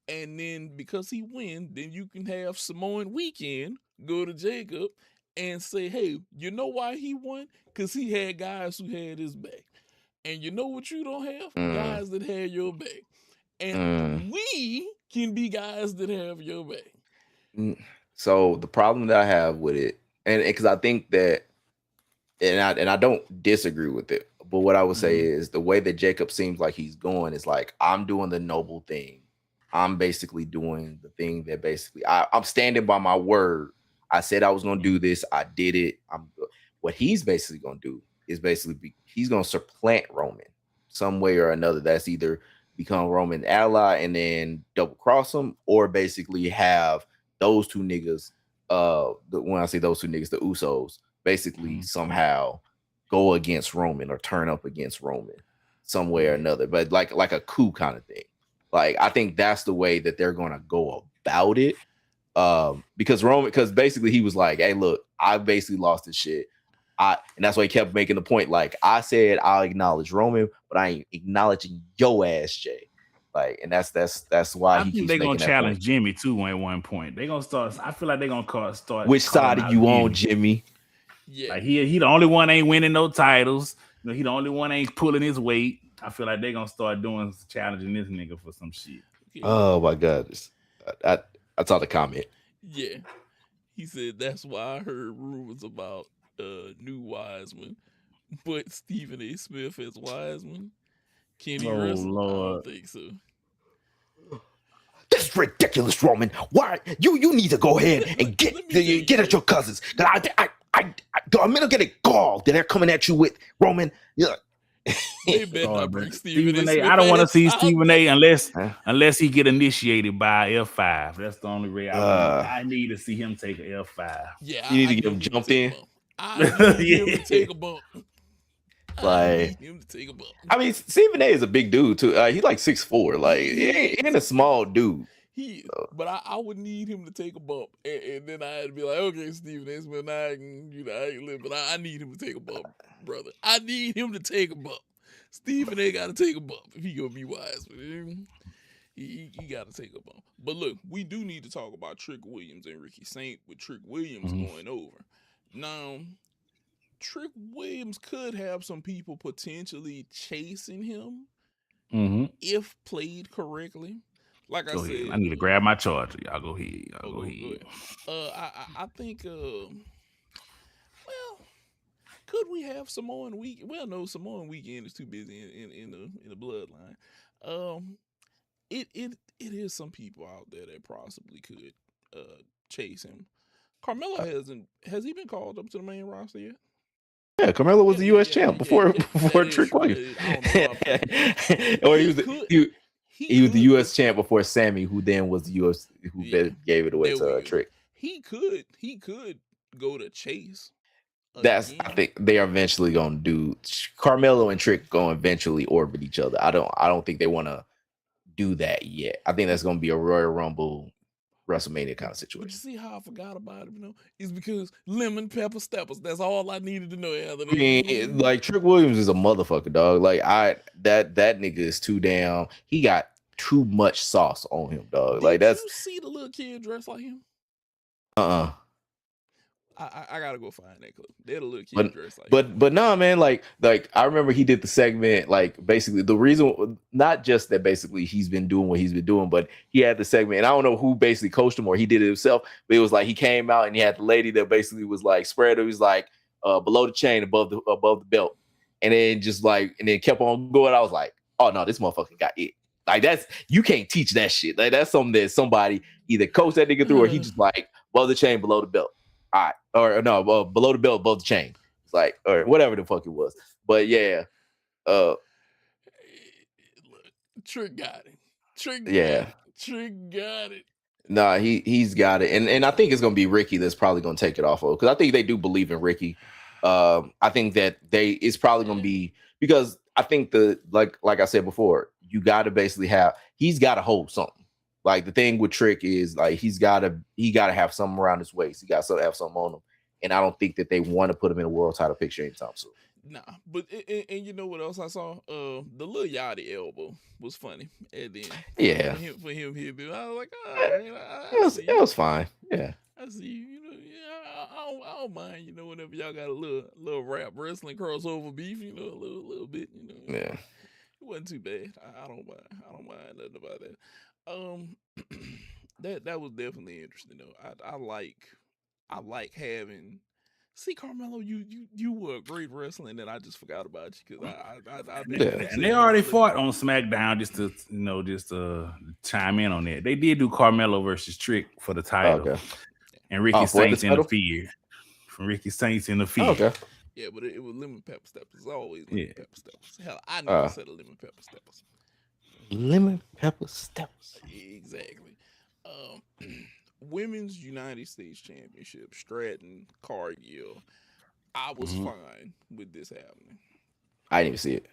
And then because he wins, then you can have Samoan Weekend go to Jacob and say, hey, you know why he won? Because he had guys who had his back. And you know what you don't have? Guys that had your back. And we can be guys that have your back. So the problem that I have with it, and because I think that, and I don't disagree with it, but what I would say is the way that Jacob seems like he's going is like, I'm doing the noble thing. I'm basically doing the thing that basically I'm standing by my word. I said I was going to do this. I did it. What he's basically going to do is he's going to supplant Roman some way or another. That's either become Roman ally and then double cross him, or basically have those two niggas, when I say those two niggas, the Usos, basically somehow go against Roman or turn up against Roman some way or another, but like a coup kind of thing. Like, I think that's the way that they're going to go about it. Because basically he was like, hey, look, I basically lost this shit. And that's why he kept making the point. Like, I said, I'll acknowledge Roman, but I ain't acknowledging your ass, Jay. Like, and that's why I think they're gonna challenge Jimmy too at one point. They're gonna start. I feel like they're gonna start. Which side are you on, Jimmy? Yeah, like he the only one ain't winning no titles. You know, he the only one ain't pulling his weight. I feel like they're gonna start challenging this nigga for some shit. Oh my god, I saw the comment. Yeah, he said that's why I heard rumors about new Wiseman, but Stephen A. Smith as Wiseman. Kenny Russell, Lord. I don't think so. This is ridiculous, Roman. Why you need to go ahead and get at your cousins. I'm gonna get a gall that they're coming at you with, Roman. Yeah. They better not bring Stephen A. I don't want to see Stephen A. unless he get initiated by F5. That's the only way I need to see him take an F5. Yeah, you need to get him jumped in. I need him to take a bump. Like, I mean, Stephen A. is a big dude too. He's like 6'4". Like, he ain't a small dude. But I would need him to take a bump, and then I'd be like, okay, Stephen A. Smith, I can live, but I need him to take a bump, brother. I need him to take a bump. Stephen A. got to take a bump if he gonna be wise with him. He got to take a bump. But look, we do need to talk about Trick Williams and Ricky Saint with Trick Williams going over. Now, Trick Williams could have some people potentially chasing him if played correctly. Like I said, I need to grab my charger. Y'all go ahead. Go ahead. I think, well, could we have Samoan Weekend? Well, no, Samoan Weekend is too busy in the bloodline. It is some people out there that possibly could chase him. Carmelo has he been called up to the main roster yet? Yeah, Carmelo was the U.S. champ before that is Trick true. Williams. I don't know why Or he he could was the U.S. champ before Sammy, who then was the U.S. who gave it away to Trick. He could go to Chase. I Again. think they are eventually going to do. Carmelo and Trick going to eventually orbit each other. I don't think they want to do that yet. I think that's going to be a Royal Rumble, WrestleMania kind of situation. But you see how I forgot about it, It's because lemon pepper steppers. That's all I needed to know, Anthony. I mean, like Trick Williams is a motherfucker, dog. Like that nigga is too damn. He got too much sauce on him, dog. Like Did you see the little kid dressed like him? I gotta go find that clip. They're the little kid dressed like him. But nah, man. Like I remember he did the segment. Like basically the reason, not just that basically he's been doing what he's been doing, but he had the segment, and I don't know who basically coached him or he did it himself. But it was like he came out and he had the lady that basically was like spread. It was like below the chain, above the belt, and then kept on going. I was like, oh no, this motherfucker got it. Like you can't teach that shit. Like that's something that somebody either coached that nigga through or he just like above the chain, below the belt. All right, or no, below the belt, above the chain. It's like, or whatever the fuck it was. But yeah, Trick got it. Trick got it. Nah, he's got it, and I think it's gonna be Ricky that's probably gonna take it off of, because I think they do believe in Ricky. I think that it's probably gonna be, because I think like I said before, you got to basically he's got to hold something. Like the thing with Trick is like he got to have something around his waist. He got to have something on him, and I don't think that they want to put him in a world title picture anytime soon. Nah, but and you know what else I saw? The little Yachty elbow was funny. And then for him, I was like, it was fine. Yeah, I see you. I don't mind. Whenever y'all got a little rap wrestling crossover beef, a little bit. Yeah, it wasn't too bad. I don't mind. I don't mind nothing about that. That was definitely interesting though. I like having. See, Carmelo, you were a great wrestler, and then I just forgot about you because and they already fought on SmackDown just to chime in on that. They did do Carmelo versus Trick for the title, and Ricky Saints interfered. From Ricky Saints interfered. Okay. Yeah, but it was lemon pepper steppers. It's always lemon pepper steppers. Hell, I never said a lemon pepper steppers. Lemon pepper steppers. Exactly. Women's United States Championship, Stratton, Cargill. I was fine with this happening. I didn't even see it.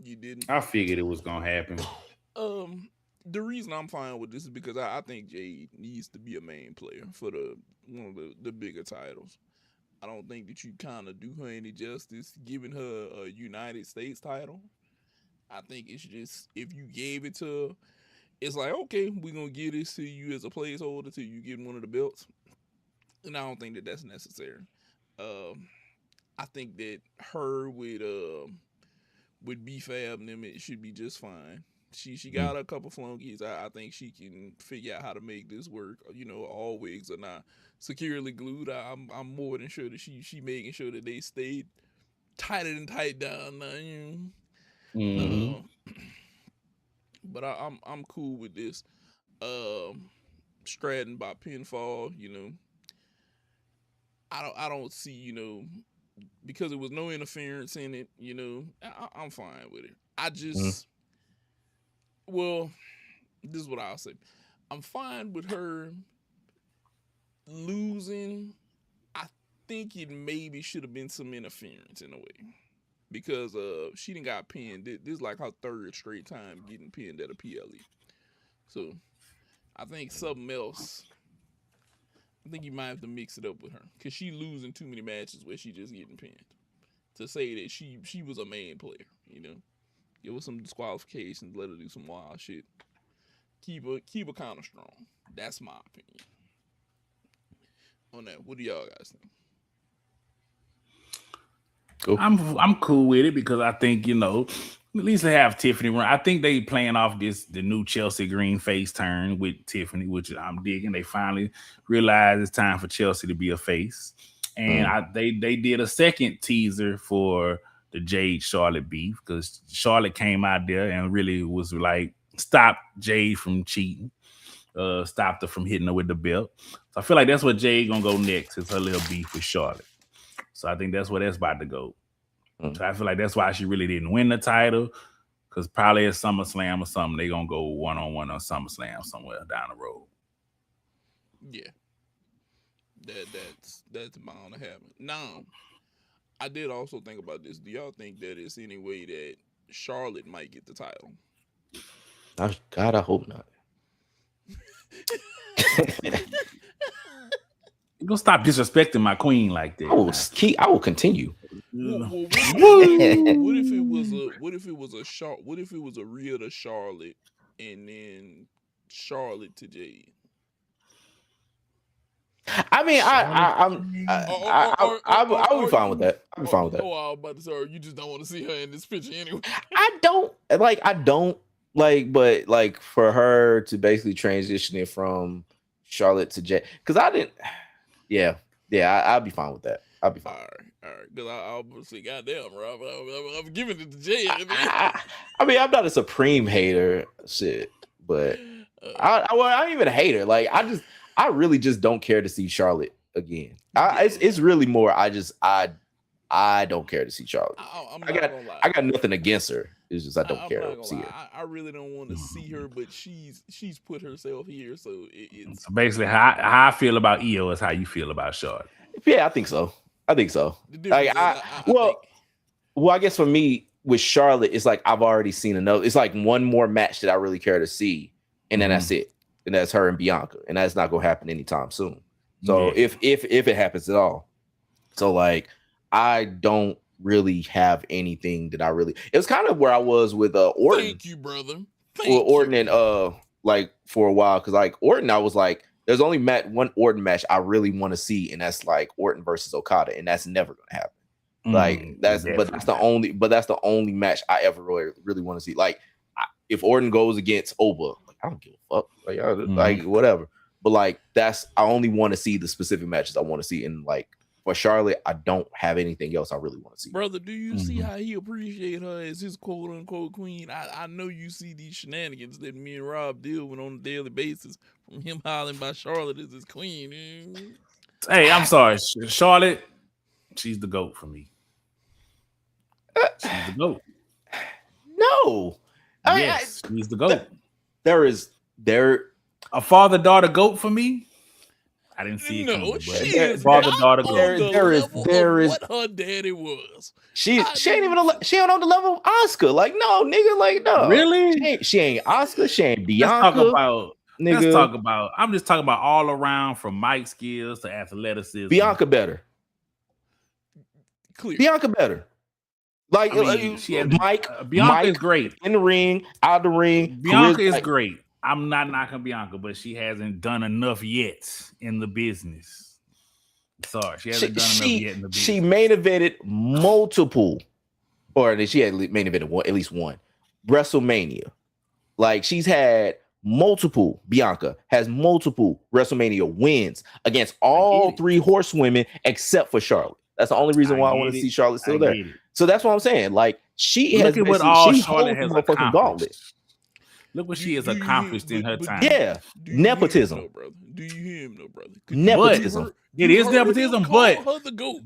You didn't? I figured it was gonna happen. The reason I'm fine with this is because I think Jade needs to be a main player for one of the bigger titles. I don't think that you kind of do her any justice giving her a United States title. I think it's just, if you gave it to her, it's like, okay, we're going to give this to you as a placeholder till you get one of the belts. And I don't think that that's necessary. I think that her with B-Fab and them, it should be just fine. She got a couple flunkies. I think she can figure out how to make this work. All wigs are not securely glued. I'm more than sure that she making sure that they stayed tighter than tight down now. But I'm cool with this. Stratton by pinfall. I don't see because there was no interference in it. I'm fine with it. I just well, this is what I'll say. I'm fine with her losing. I think it maybe should have been some interference in a way. Because she didn't got pinned. This is like her third straight time getting pinned at a PLE. So I think something else. I think you might have to mix it up with her. Because she losing too many matches where she just getting pinned. To say that she was a main player, Give her some disqualifications, let her do some wild shit. Keep her kind of strong. That's my opinion. On that, what do y'all guys think? Cool. I'm cool with it because I think at least they have Tiffany run. I think they playing off the new Chelsea Green face turn with Tiffany, which I'm digging. They finally realized it's time for Chelsea to be a face, and they did a second teaser for the Jade Charlotte beef because Charlotte came out there and really was like stop Jade from cheating, stopped her from hitting her with the belt. So I feel like that's what Jade gonna go next is her little beef with Charlotte. So I think that's where that's about to go. So I feel like that's why she really didn't win the title. Because probably at SummerSlam or something, they're going to go one-on-one on SummerSlam somewhere down the road. Yeah. That's bound to happen. Now, I did also think about this. Do y'all think that it's any way that Charlotte might get the title? God, I hope not. You're gonna stop disrespecting my queen like that. I will continue. What if it was a Rhea to Charlotte and then Charlotte to Jade? I mean, I'll be fine with that. I'll be fine with that. Oh, I was about to say, you just don't want to see her in this picture anyway. I don't but like for her to basically transition it from Charlotte to Jade, because I didn't. Yeah, I'll be fine with that. I'll be fine. All right. Because I almost say, goddamn, Rob, I'm giving it to Jay. I mean, I'm not a supreme hater, but I ain't even a hater. Like, I really just don't care to see Charlotte again. It's really more. I don't care to see Charlotte. I got nothing against her. It's just I don't care to see her. I really don't want to see her, but she's put herself here, so it's so basically how I feel about Io is how you feel about Charlotte. Yeah, I think so. Like, I guess for me with Charlotte, it's like I've already seen enough. It's like one more match that I really care to see, and then that's it. And that's her and Bianca, and that's not gonna happen anytime soon. So if it happens at all, so like I don't really have anything that I really. It was kind of where I was with Orton. Thank you, brother. Orton and like for a while, because like Orton, I was like, there's only one Orton match I really want to see, and that's like Orton versus Okada, and that's never gonna happen. Like that's the only match I ever really want to see. Like if Orton goes against Oba, like I don't give a fuck. Like whatever. But like I only want to see the specific matches I want to see, and like for Charlotte, I don't have anything else I really want to see. Brother, do you see how he appreciate her as his quote unquote queen? I know you see these shenanigans that me and Rob deal with on a daily basis, from him hollering by Charlotte as his queen. Hey, I'm sorry, Charlotte. She's the GOAT for me. She's the GOAT. No. Yes, she's the GOAT. There a father-daughter GOAT for me. I didn't see it. No, she is father-daughter GOAT. There is what her daddy was. She ain't even she ain't on the level of Oscar. Like no, nigga, like no. Really? She ain't Oscar. She ain't Bianca. Let's talk about. I'm just talking about all around, from mic skills to athleticism. Bianca better. Clear. Bianca better. Like she had Bianca is great in the ring, out the ring. Bianca is great. I'm not knocking Bianca, but she hasn't done enough yet in the business. Sorry, she hasn't done enough yet in the business. She main evented multiple, or she had main evented at least one WrestleMania. Like she's had multiple. Bianca has multiple WrestleMania wins against all three horsewomen except for Charlotte. That's the only reason why I want to see Charlotte still there. So that's what I'm saying. Like she has look at what all Charlotte has accomplished. Gauntlet. Look what she has accomplished in her time. Yeah, nepotism. Do you hear him, though, brother? Nepotism. It is nepotism, but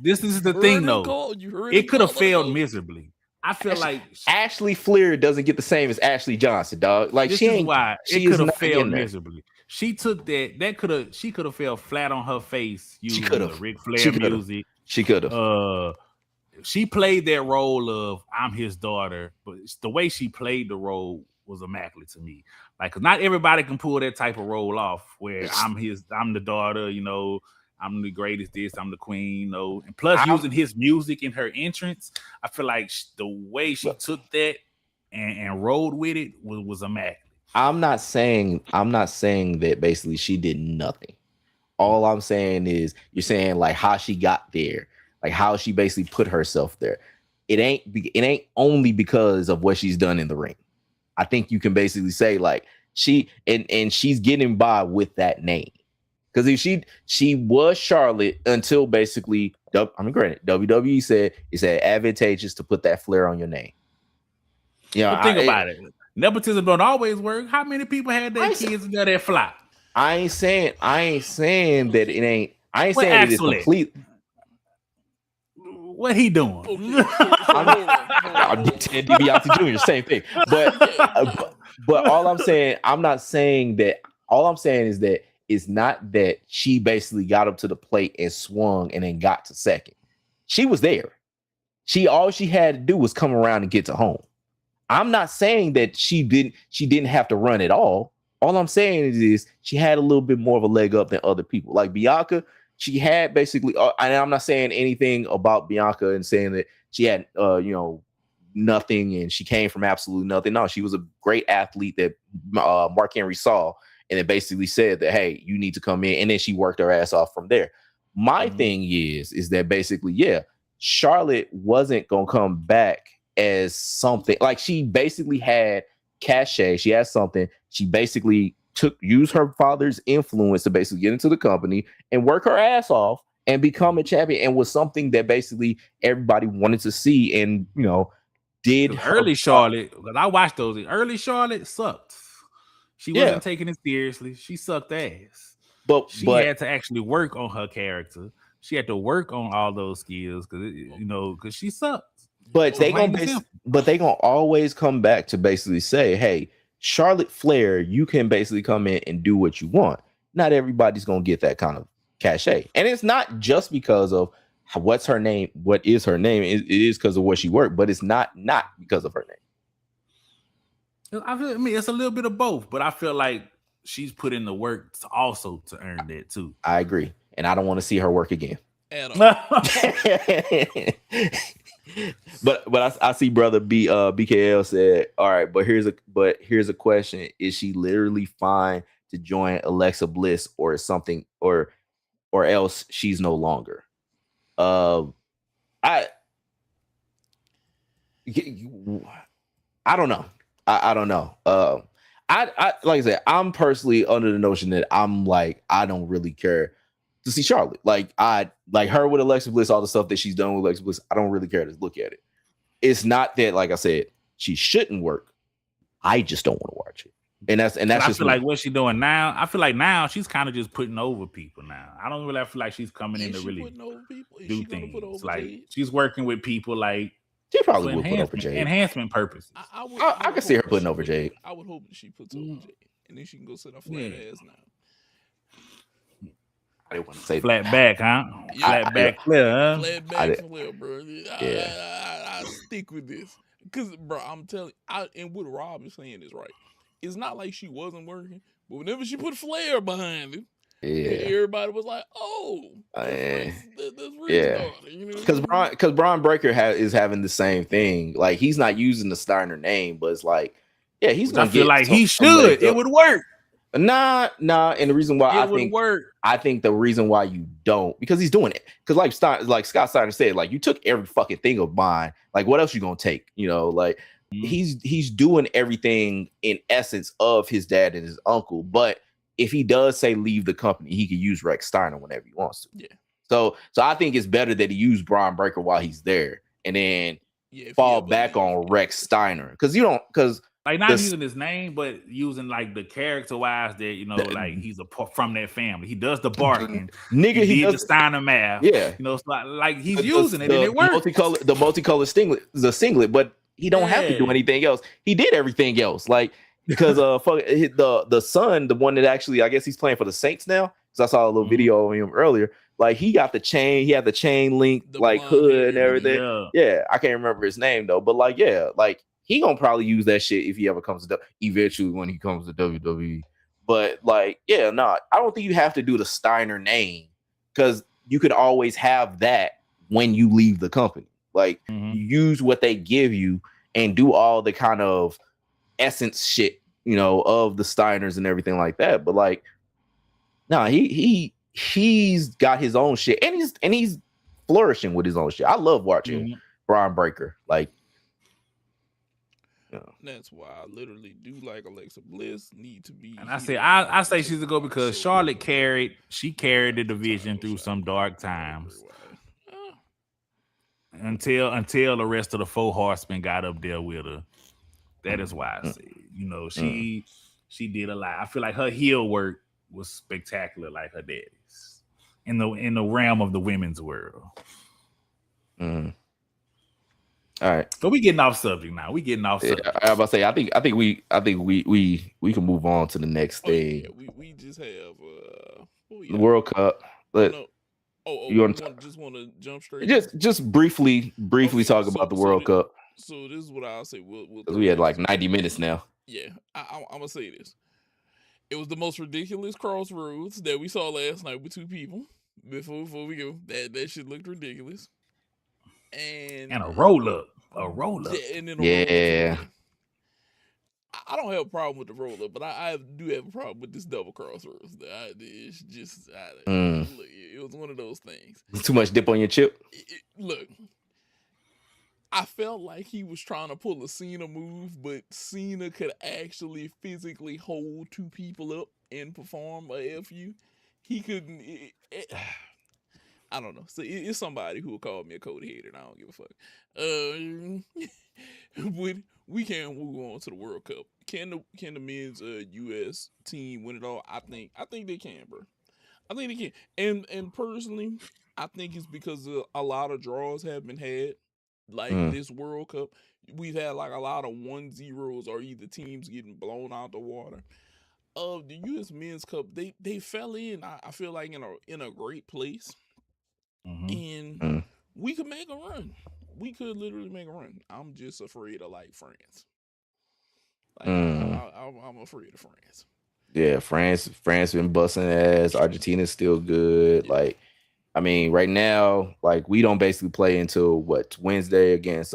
this is the thing, though. It could have failed miserably. I feel like Ashley Fleer doesn't get the same as Ashley Johnson, dog. Like this she ain't. Is why it could have failed miserably. She took that. She could have fell flat on her face using the Ric Flair music. She could have. She played that role of I'm his daughter, but the way she played the role was immaculate to me. Like, cause not everybody can pull that type of role off where I'm the daughter, I'm the greatest this, I'm the queen, and plus using his music in her entrance, I feel like the way she took that and rode with it was immaculate. I'm not saying that basically she did nothing. All I'm saying is you're saying like how she got there, like how she basically put herself there. It ain't only because of what she's done in the ring. I think you can basically say like she's getting by with that name. Because if she was Charlotte until basically, granted, WWE said it's advantageous to put that flair on your name. Yeah, think about it. Nepotism don't always work. How many people had their kids and that flop? I ain't saying that it ain't. I ain't saying that it's complete. What he doing? Okay, I'm Ted DiBiase Jr. Same thing. But all I'm saying, I'm not saying that. All I'm saying is that it's not that she basically got up to the plate and swung and then got to second. She was there. All she had to do was come around and get to home. I'm not saying that she didn't have to run at all. All I'm saying is she had a little bit more of a leg up than other people. Like Bianca, she had basically, and I'm not saying anything about Bianca and saying that she had, nothing and she came from absolutely nothing. No, she was a great athlete that Mark Henry saw, and it basically said that, hey, you need to come in, and then she worked her ass off from there. My thing is that basically, yeah, Charlotte wasn't gonna come back as something like she basically had cachet. She had something. She basically used her father's influence to basically get into the company and work her ass off and become a champion, and was something that basically everybody wanted to see. And did early Charlotte, because I watched those. Early Charlotte sucked. She wasn't taking it seriously. She sucked ass. But she had to actually work on her character. She had to work on all those skills because she sucked. But they gonna always come back to basically say, hey, Charlotte Flair, you can basically come in and do what you want. Not everybody's gonna get that kind of cachet, and it's not just because of what's her name. What is her name? It is because of what she worked, but it's not because of her name. I mean, it's a little bit of both, but I feel like she's put in the work to earn that too. I agree, and I don't want to see her work again. But I see brother BKL said, all right, but here's a question: is she literally fine to join Alexa Bliss or something, or else she's no longer? I don't know. I don't know. I like I said, I'm personally under the notion that I don't really care to see Charlotte. Like I like her with Alexa Bliss, all the stuff that she's done with Alexa Bliss. I don't really care to look at it. It's not that, like I said, she shouldn't work. I just don't want to watch it. And that's I just feel like what she's doing now. I feel like now she's kind of just putting over people now. I don't really feel like she's coming in to really do things. Like she's working with people like she probably would put over Jade. Enhancement purposes. I can see her putting over Jade. I would hope that she puts over Jade, and then she can go sit her flat ass now. I didn't want to say flat back, huh? Flat back clear, huh? Flat back clear, bro. I stick with this because, bro, I'm telling you, and what Rob is saying is right. It's not like she wasn't working, but whenever she put Flair behind it, everybody was like, "Oh, that's because Braun Breaker is having the same thing. Like he's not using the Steiner name, but it's like, yeah, he's gonna feel like he should. It would work. Nah. And the reason why I think the reason why you don't, because he's doing it. Because like Scott Steiner said, like you took every fucking thing of mine. Like what else you gonna take? Like he's doing everything in essence of his dad and his uncle. But if he does say leave the company, he can use Rex Steiner whenever he wants to. Yeah. So I think it's better that he use Braun Breaker while he's there, and then fall back on Rex Steiner because like not using his name, but using like the character wise that like he's from that family. He does the barking, nigga. He does the Steiner math. Yeah, so like he's using it and it works. The multicolored singlet, but he don't have to do anything else. He did everything else, like because the son, the one that actually I guess he's playing for the Saints now. Because I saw a little video of him earlier. Like he got the chain, he had the chain link, like hood and everything. Yeah, I can't remember his name though, but like he gonna probably use that shit if he ever comes to eventually when he comes to WWE. But I don't think you have to do the Steiner name because you could always have that when you leave the company. Like you use what they give you and do all the kind of essence shit, of the Steiners and everything like that. But like, he's got his own shit and he's flourishing with his own shit. I love watching Braun Breaker. Like, that's why I literally do like Alexa Bliss. Need to be. And I say she's a go because Charlotte carried the division through some dark times until the rest of the four horsemen got up there with her. That is why I say, she did a lot. I feel like her heel work was spectacular, like her daddy's in the realm of the women's world. Mm. All right. So we getting off subject now. We getting off subject. I was about to say, I think we can move on to the next thing. Yeah, we just have The World Cup. But you want to jump straight? Just briefly talk about the World Cup. So this is what I'll say. We had like 90 minutes now. Yeah, I'm gonna say this. It was the most ridiculous crossroads that we saw last night with two people. Before we go, that shit looked ridiculous. And a roll up. Yeah, and then I don't have a problem with the roll up, but I do have a problem with this double crossroads. It's just look, it was one of those things. Too much dip on your chip. Look, I felt like he was trying to pull a Cena move, but Cena could actually physically hold two people up and perform a FU. He couldn't. I don't know. So it's somebody who will call me a Cody hater, and I don't give a fuck. But we can't move on to the World Cup. Can the men's U.S. team win it all? I think they can, bro. I think they can. And personally, I think it's because a lot of draws have been had. Like this World Cup, we've had like a lot of 1-0s or either teams getting blown out the water. The U.S. Men's Cup, they fell in. I feel like in a great place. And we could make a run. We could literally make a run. I'm just afraid of like France. Like I'm afraid of France. Yeah, France been busting ass. Argentina's still good. Yeah. Like, I mean, right now, like we don't basically play until Wednesday against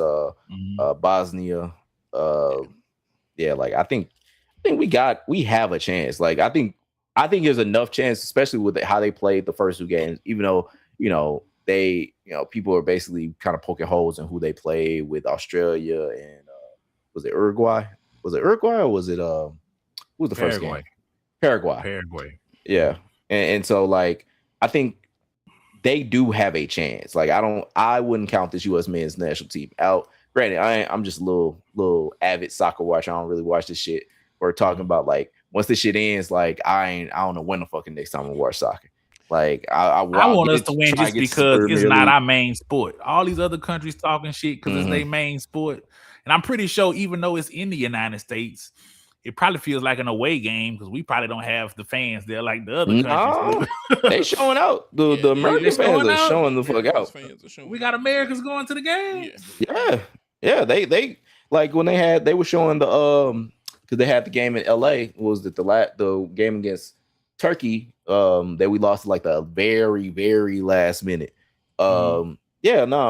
Bosnia. Yeah, like I think we have a chance. Like I think there's enough chance, especially with how they played the first two games, even though people are basically kind of poking holes in who they played with Australia and was it Uruguay? Was it Uruguay or was it who was the first game? Paraguay. Yeah. And so like I think they do have a chance. Like I wouldn't count this US men's national team out. Granted, I'm just a little avid soccer watcher. I don't really watch this shit. We're talking about like once this shit ends, like I don't know when the fucking next time I watch soccer. Like I want us to win just because it's not our main sport. All these other countries talking shit because it's their main sport. And I'm pretty sure even though it's in the United States, it probably feels like an away game because we probably don't have the fans there like the other countries. They showing out. The American fans are showing the fuck out. We got Americans going to the game. Yeah. They like when they were showing the because they had the game in LA. Was it the game against Turkey that we lost like the very, very last minute. I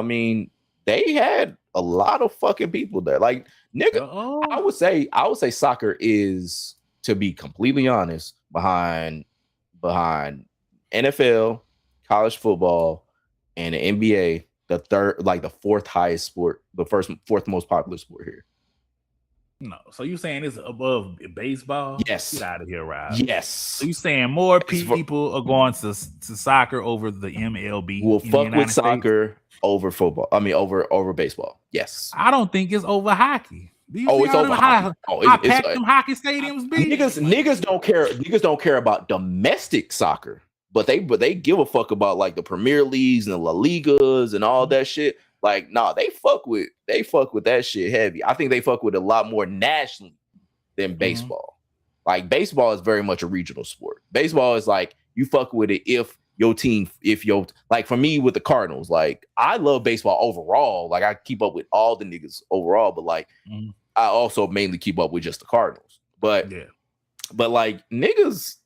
mean, they had a lot of fucking people there. Like, nigga, I would say soccer is, to be completely honest, behind NFL, college football, and the NBA, the fourth highest sport, fourth most popular sport here. No, so you saying it's above baseball? Yes. Get out of here, Rob. Yes. So you saying more people are going to soccer over the MLB? Will fuck with soccer over football. I mean, over baseball. Yes. I don't think it's over hockey. It's over hockey. How packed them hockey stadiums be? Niggas don't care. Niggas don't care about domestic soccer, but they give a fuck about like the Premier Leagues and the La Ligas and all that shit. Like, nah, they fuck with that shit heavy. I think they fuck with a lot more nationally than baseball. Like, baseball is very much a regional sport. Baseball is like you fuck with it if like for me with the Cardinals, like I love baseball overall. Like I keep up with all the niggas overall, but like I also mainly keep up with just the Cardinals. But like niggas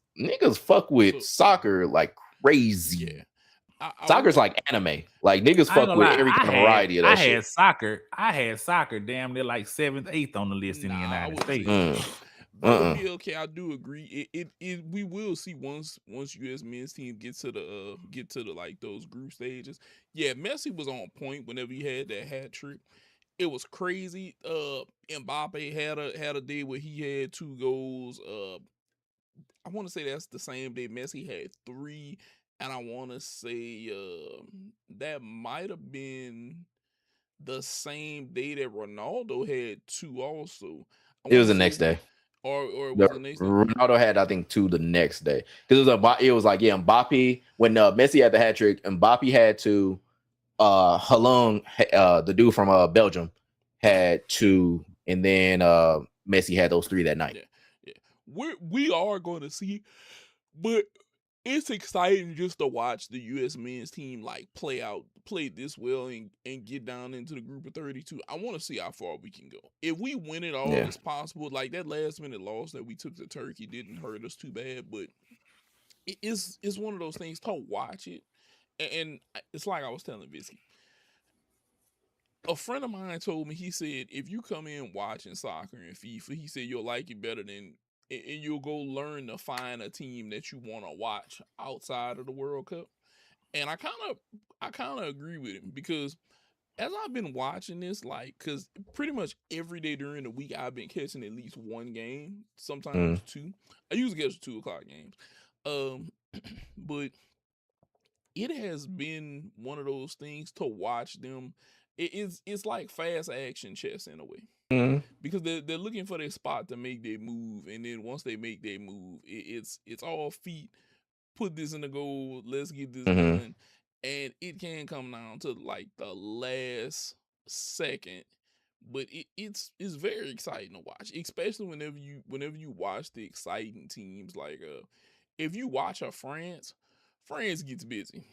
fuck with soccer like crazy. Yeah. Soccer's like anime. Like niggas fuck with every kind of variety of that shit. I had soccer damn near like 7th, 8th on the list in the United States. Okay, I do agree. We will see once U.S. men's team get to the like those group stages. Yeah, Messi was on point whenever he had that hat trick. It was crazy. Mbappe had a day where he had 2 goals. I want to say that's the same day Messi had 3. And I want to say that might have been the same day that Ronaldo had 2 also. It was the next day. Or it was the next day? Ronaldo had, I think, 2 the next day. Because it was like, Mbappe, when Messi had the hat trick, Mbappe had 2, Halung, the dude from Belgium, had 2, and then Messi had those 3 that night. Yeah. We are going to see, but it's exciting just to watch the U.S. men's team like play this well and get down into the group of 32. I want to see how far we can go. If we win it all, it's possible. Like that last minute loss that we took to Turkey didn't hurt us too bad, but it's one of those things to watch it. And it's like I was telling Visky. A friend of mine told me, he said, if you come in watching soccer and FIFA, he said you'll like it better than, and you'll go learn to find a team that you want to watch outside of the World Cup. And I kind of agree with him, because as I've been watching this, like, because pretty much every day during the week I've been catching at least one game, sometimes 2. I usually catch 2:00 games, but it has been one of those things to watch them. It's like fast action chess in a way, because they're looking for their spot to make their move, and then once they make their move, it's all feet. Put this in the goal. Let's get this done, and it can come down to like the last second. But it's very exciting to watch, especially whenever you watch the exciting teams. Like if you watch France gets busy.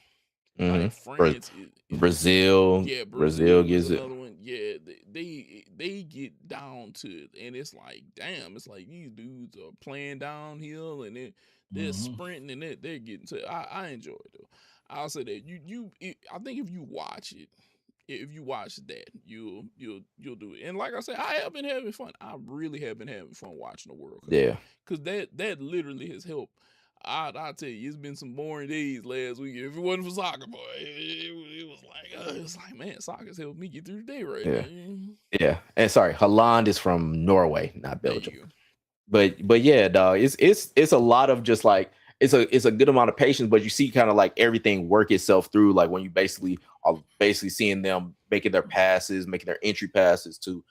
Like France, Brazil, yeah, Brazil is gets another it. one. Yeah, they get down to it, and it's like, damn, it's like these dudes are playing downhill, and they're sprinting, and they're getting to it. I enjoy it though. I'll say that I think if you watch it, if you watch that, you'll do it. And like I said, I have been having fun. I really have been having fun watching the World Cup. Yeah, because that literally has helped. I tell you, it's been some boring days last week. If it wasn't for soccer, boy, it was like, man, soccer's helped me get through the day right now. Yeah. And sorry, Holland is from Norway, not Belgium. But yeah, dog, it's a lot of just like it's a good amount of patience, but you see kind of like everything work itself through, like when you are seeing them making their passes, making their entry passes to,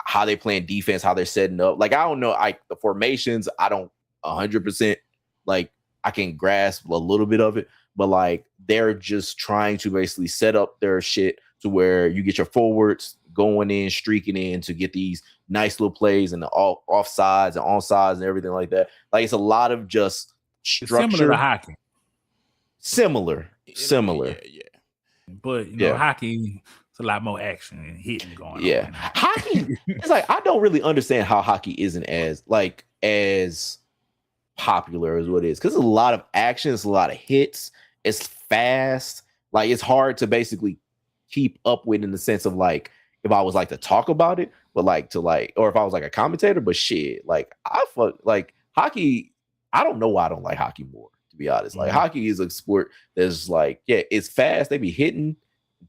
how they playing defense, how they're setting up. Like, I don't know, the formations, I don't 100% like I can grasp a little bit of it, but like they're just trying to basically set up their shit to where you get your forwards going in, streaking in to get these nice little plays and the offsides and onsides and everything like that. Like, it's a lot of just structure. It's similar to hockey. Similar. Yeah. But hockey, it's a lot more action and hitting going on. Yeah. Hockey, it's like I don't really understand how hockey isn't as popular as what it is, because it's a lot of action, it's a lot of hits, it's fast, like it's hard to basically keep up with, in the sense of like if I was like to talk about it, but like to like, or if I was like a commentator, but shit, like like hockey, I don't know why I don't like hockey more, to be honest. Like hockey is a sport that's like, yeah, it's fast, they be hitting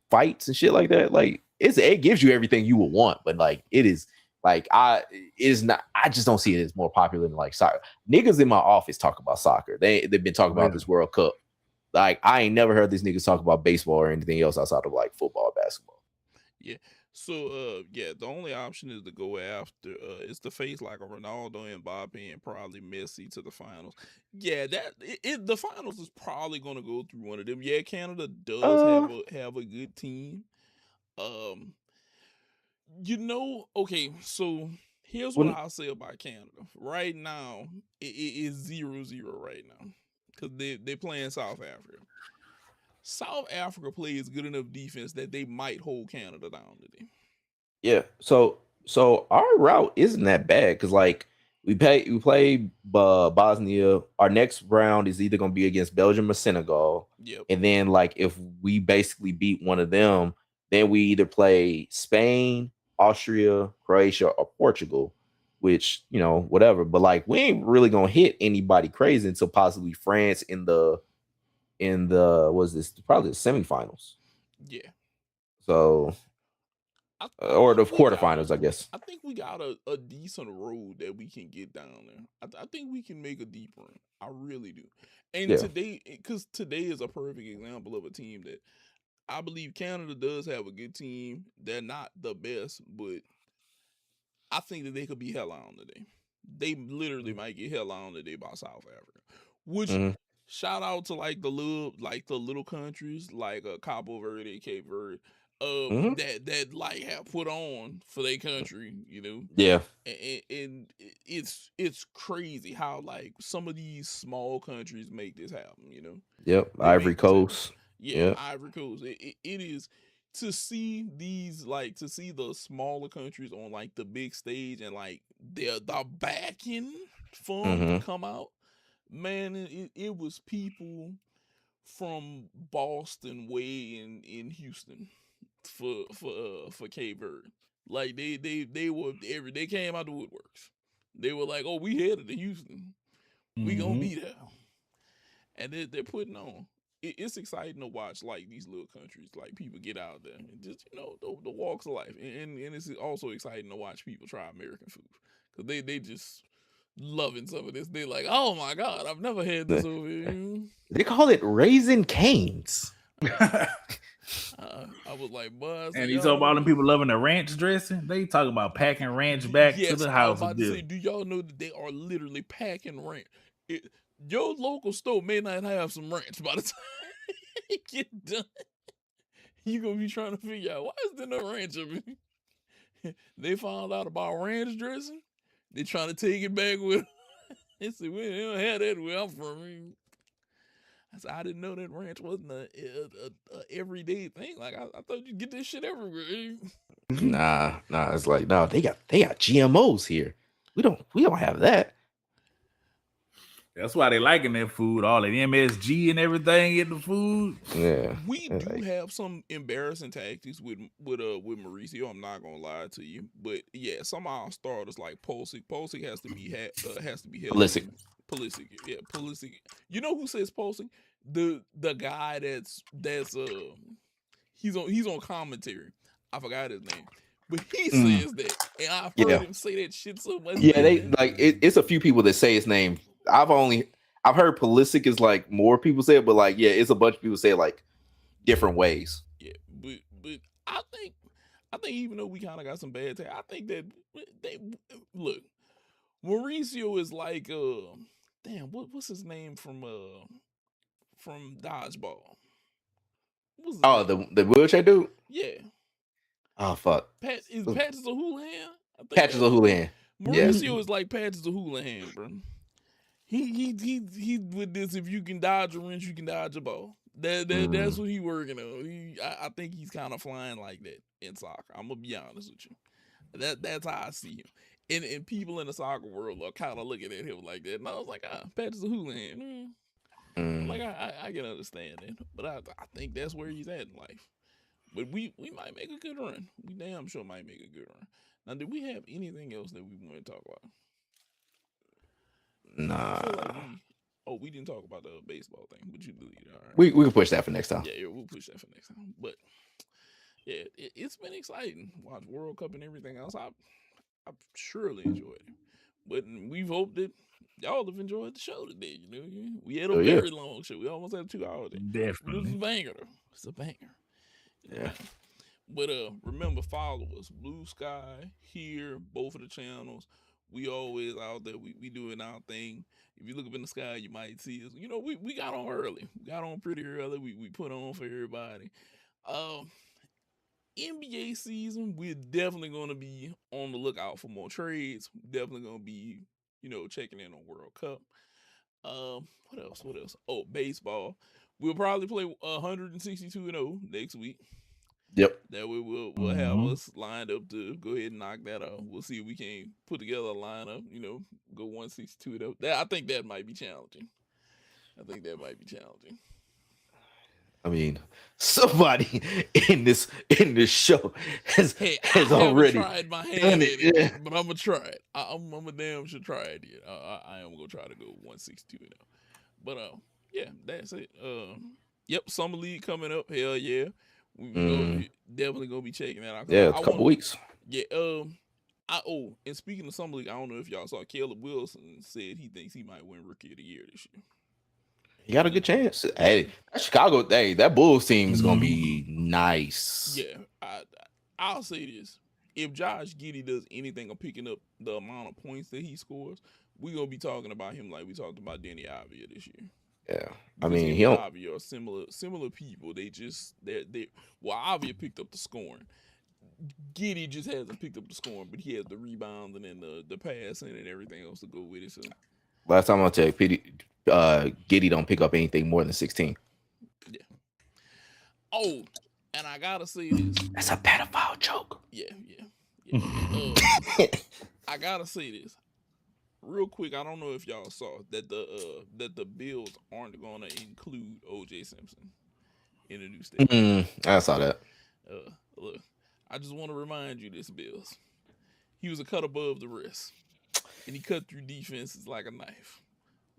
fights and shit like that, like it gives you everything you would want, but like it is like I just don't see it as more popular than like soccer. Niggas in my office talk about soccer. They've been talking about this World Cup. Like, I ain't never heard these niggas talk about baseball or anything else outside of like football or basketball. Yeah. So the only option is to go after is to face like a Ronaldo and Mbappe and probably Messi to the finals. Yeah, the finals is probably gonna go through one of them. Yeah, Canada does have a good team. Okay, so here's what I'll say about Canada. Right now, it is 0-0 right now, because they're playing South Africa. South Africa plays good enough defense that they might hold Canada down today. Yeah, so our route isn't that bad, because like we play Bosnia. Our next round is either going to be against Belgium or Senegal. Yep. And then like if we basically beat one of them, then we either play Spain, Austria, Croatia, or Portugal, which, whatever. But like we ain't really gonna hit anybody crazy until possibly France in the probably the semifinals. Yeah. So or the quarterfinals, I guess. I think we got a decent road that we can get down there. I think we can make a deep run. I really do. And today is a perfect example of a team that I believe Canada does have a good team. They're not the best, but I think that they could be hell on today. They literally might get hell on today by South Africa, which shout out to like the little countries like Cabo Verde, Cape Verde, Mhm. that like have put on for their country, Yeah. and it's crazy how like some of these small countries make this happen. Yep. They Ivory make this happen. Coast. Yeah, Yep. Ivory Coast. It is to see to see the smaller countries on like the big stage and like the backing from to Hmm. come out. Man, it was people from Boston way in Houston for Cape Verde. Like they came out the woodworks. They were like, "Oh, we headed to Houston. We gonna Mhm. be there," and they're putting on. It's exciting to watch like these little countries, like people get out there and just the walks of life, and it's also exciting to watch people try American food because they just loving some of this. They're like, "Oh my god, I've never had this over here." They call it Raisin Canes. I was like, "Buzz, And you talk about them people loving the ranch dressing. They talk about packing ranch back to yes, the I was house. about to say, do y'all know that they are literally packing ranch? Your local store may not have some ranch by the time you get done. You gonna be trying to figure out why is there no ranch up here? They found out about ranch dressing. They trying to take it back with. They said we don't have that where I'm from. I said I didn't know that ranch wasn't a everyday thing. Like I thought you get this shit everywhere. Nah. It's like, no, they got GMOs here. We don't have that. That's why they liking that food. All that MSG and everything in the food. Yeah. We do Like, have some embarrassing tactics with Mauricio. I'm not gonna lie to you, but yeah, some of our starters like Pulisic. Pulisic has to be Pulisic. Pulisic. Yeah, Pulisic. You know who says Pulisic? The guy that's he's on commentary. I forgot his name, but he says that, and I've heard him say that shit so much. Yeah, they man. like it's a few people that say his name. I've heard Pulisic is like more people say it, but like, yeah, it's a bunch of people say it like different ways. Yeah, but I think even though we kind of got some bad taste, I think that they look. Mauricio is like damn, what's his name from Dodgeball? What's his Oh, name? the wheelchair dude. Yeah, Oh fuck, Patches O'Houlihan? I think Patches O'Houlihan. Yeah. Mauricio is like Patches O'Houlihan, bro. He with this. If you can dodge a wrench, you can dodge a ball. That's what he working on. I think he's kind of flying like that in soccer. I'm gonna be honest with you. That's how I see him. And people in the soccer world are kind of looking at him like that. And I was like, Patches O'Houlihan. Like I can understand that, but I think that's where he's at in life. But we might make a good run. We damn sure might make a good run. Now, do we have anything else that we want to talk about? Nah. I feel like we didn't talk about the baseball thing, but you delete it. All right. We can push that for next time. Yeah, we'll push that for next time. But yeah, it's been exciting. Watch World Cup and everything else. I've surely enjoyed it. But we've hoped that y'all have enjoyed the show today. We had a very long show. We almost had 2 hours. Definitely. It was a banger though. It's a banger. Yeah. But remember, follow us. Blue Sky here, both of the channels. We always out there. We doing our thing. If you look up in the sky, you might see us. We got on early. We got on pretty early. We put on for everybody. NBA season, we're definitely going to be on the lookout for more trades. Definitely going to be, checking in on World Cup. What else? Oh, baseball. We'll probably play 162-0 next week. Yep. That way we'll have us lined up to go ahead and knock that out. We'll see if we can put together a lineup, go 162-0. I think that might be challenging. I mean, somebody in this show has already tried my hand at it, but I'm gonna try it. I'm a damn sure try it. I am gonna try to go 162-0. But yeah, that's it. Yep, Summer League coming up. Hell yeah. We definitely gonna be checking that out. Yeah, a couple weeks. Yeah. And speaking of Summer League, I don't know if y'all saw Caleb Wilson said he thinks he might win Rookie of the Year this year. He got a good chance. Hey, that Chicago, that Bulls team is gonna be nice. Yeah, I'll say this: if Josh Giddey does anything of picking up the amount of points that he scores, we're gonna be talking about him like we talked about Danny Avdia this year. Yeah. I Because mean, him he and don't. Avi are similar people. Well, Avi picked up the scoring. Giddy just hasn't picked up the scoring, but he has the rebounding and the passing and everything else to go with it. So Last time I'll check, Giddy don't pick up anything more than 16. yeah. Oh, and I gotta say this. That's a pedophile joke. Yeah. I gotta say this real quick. I don't know if y'all saw that the Bills aren't gonna include O.J. Simpson in the new state. I saw that. Look, I just want to remind you this, Bills. He was a cut above the rest, and he cut through defenses like a knife.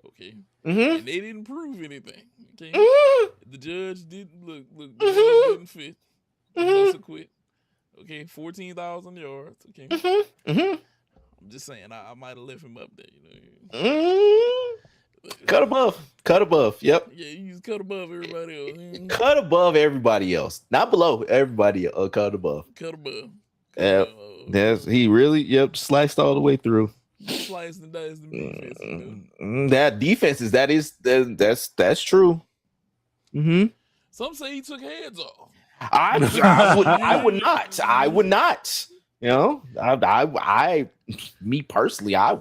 Okay, and they didn't prove anything. Okay, the judge didn't look. The judge didn't fit. He must have quit. Okay, 14,000 yards. Okay, I'm just saying I might have left him up there. Cut above. Yep. Yeah, he's cut above everybody else. Cut above everybody else, not below everybody else. Cut above. Cut above. That's he really. Yep, sliced all the way through. Sliced and diced the That defense. defense that's true. Some say he took heads off. I would not. You know, me personally, yeah.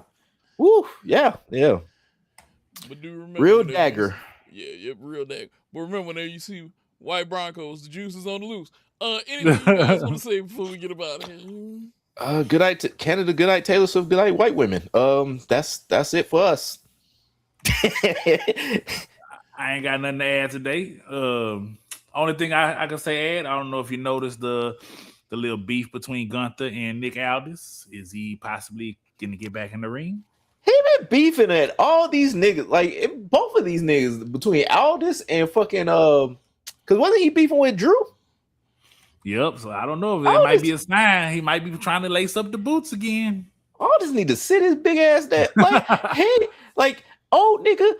But do remember Real dagger. Real dagger. But remember when you see white Broncos, the juice is on the loose. Anything you guys want to say before we get about it? Good night to Canada. Good night, Taylor Swift. Good night, white women. That's it for us. I ain't got nothing to add today. Only thing I can say add, I don't know if you noticed the little beef between Gunther and Nick Aldis. Is he possibly gonna get back in the ring? He been beefing at all these niggas, like both of these niggas between Aldis and fucking because wasn't he beefing with Drew? Yep. So I don't know if it might be a sign he might be trying to lace up the boots again. Aldis need to sit his big ass there. Like, hey, like old nigga,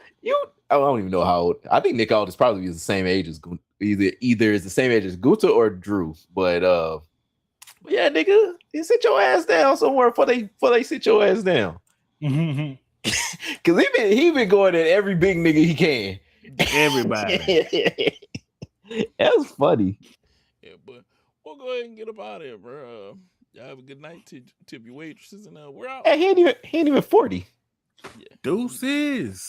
I don't even know how old. I think Nick Aldis probably is the same age as either is the same age as Gunther or Drew. But yeah, nigga, you sit your ass down somewhere before they sit your ass down. Cause he been going at every big nigga he can. Everybody. That's funny. Yeah, but we'll go ahead and get up out of here, bro. Y'all have a good night. Tip your waitresses, and we're out. Hey, he ain't even 40. Yeah. Deuces.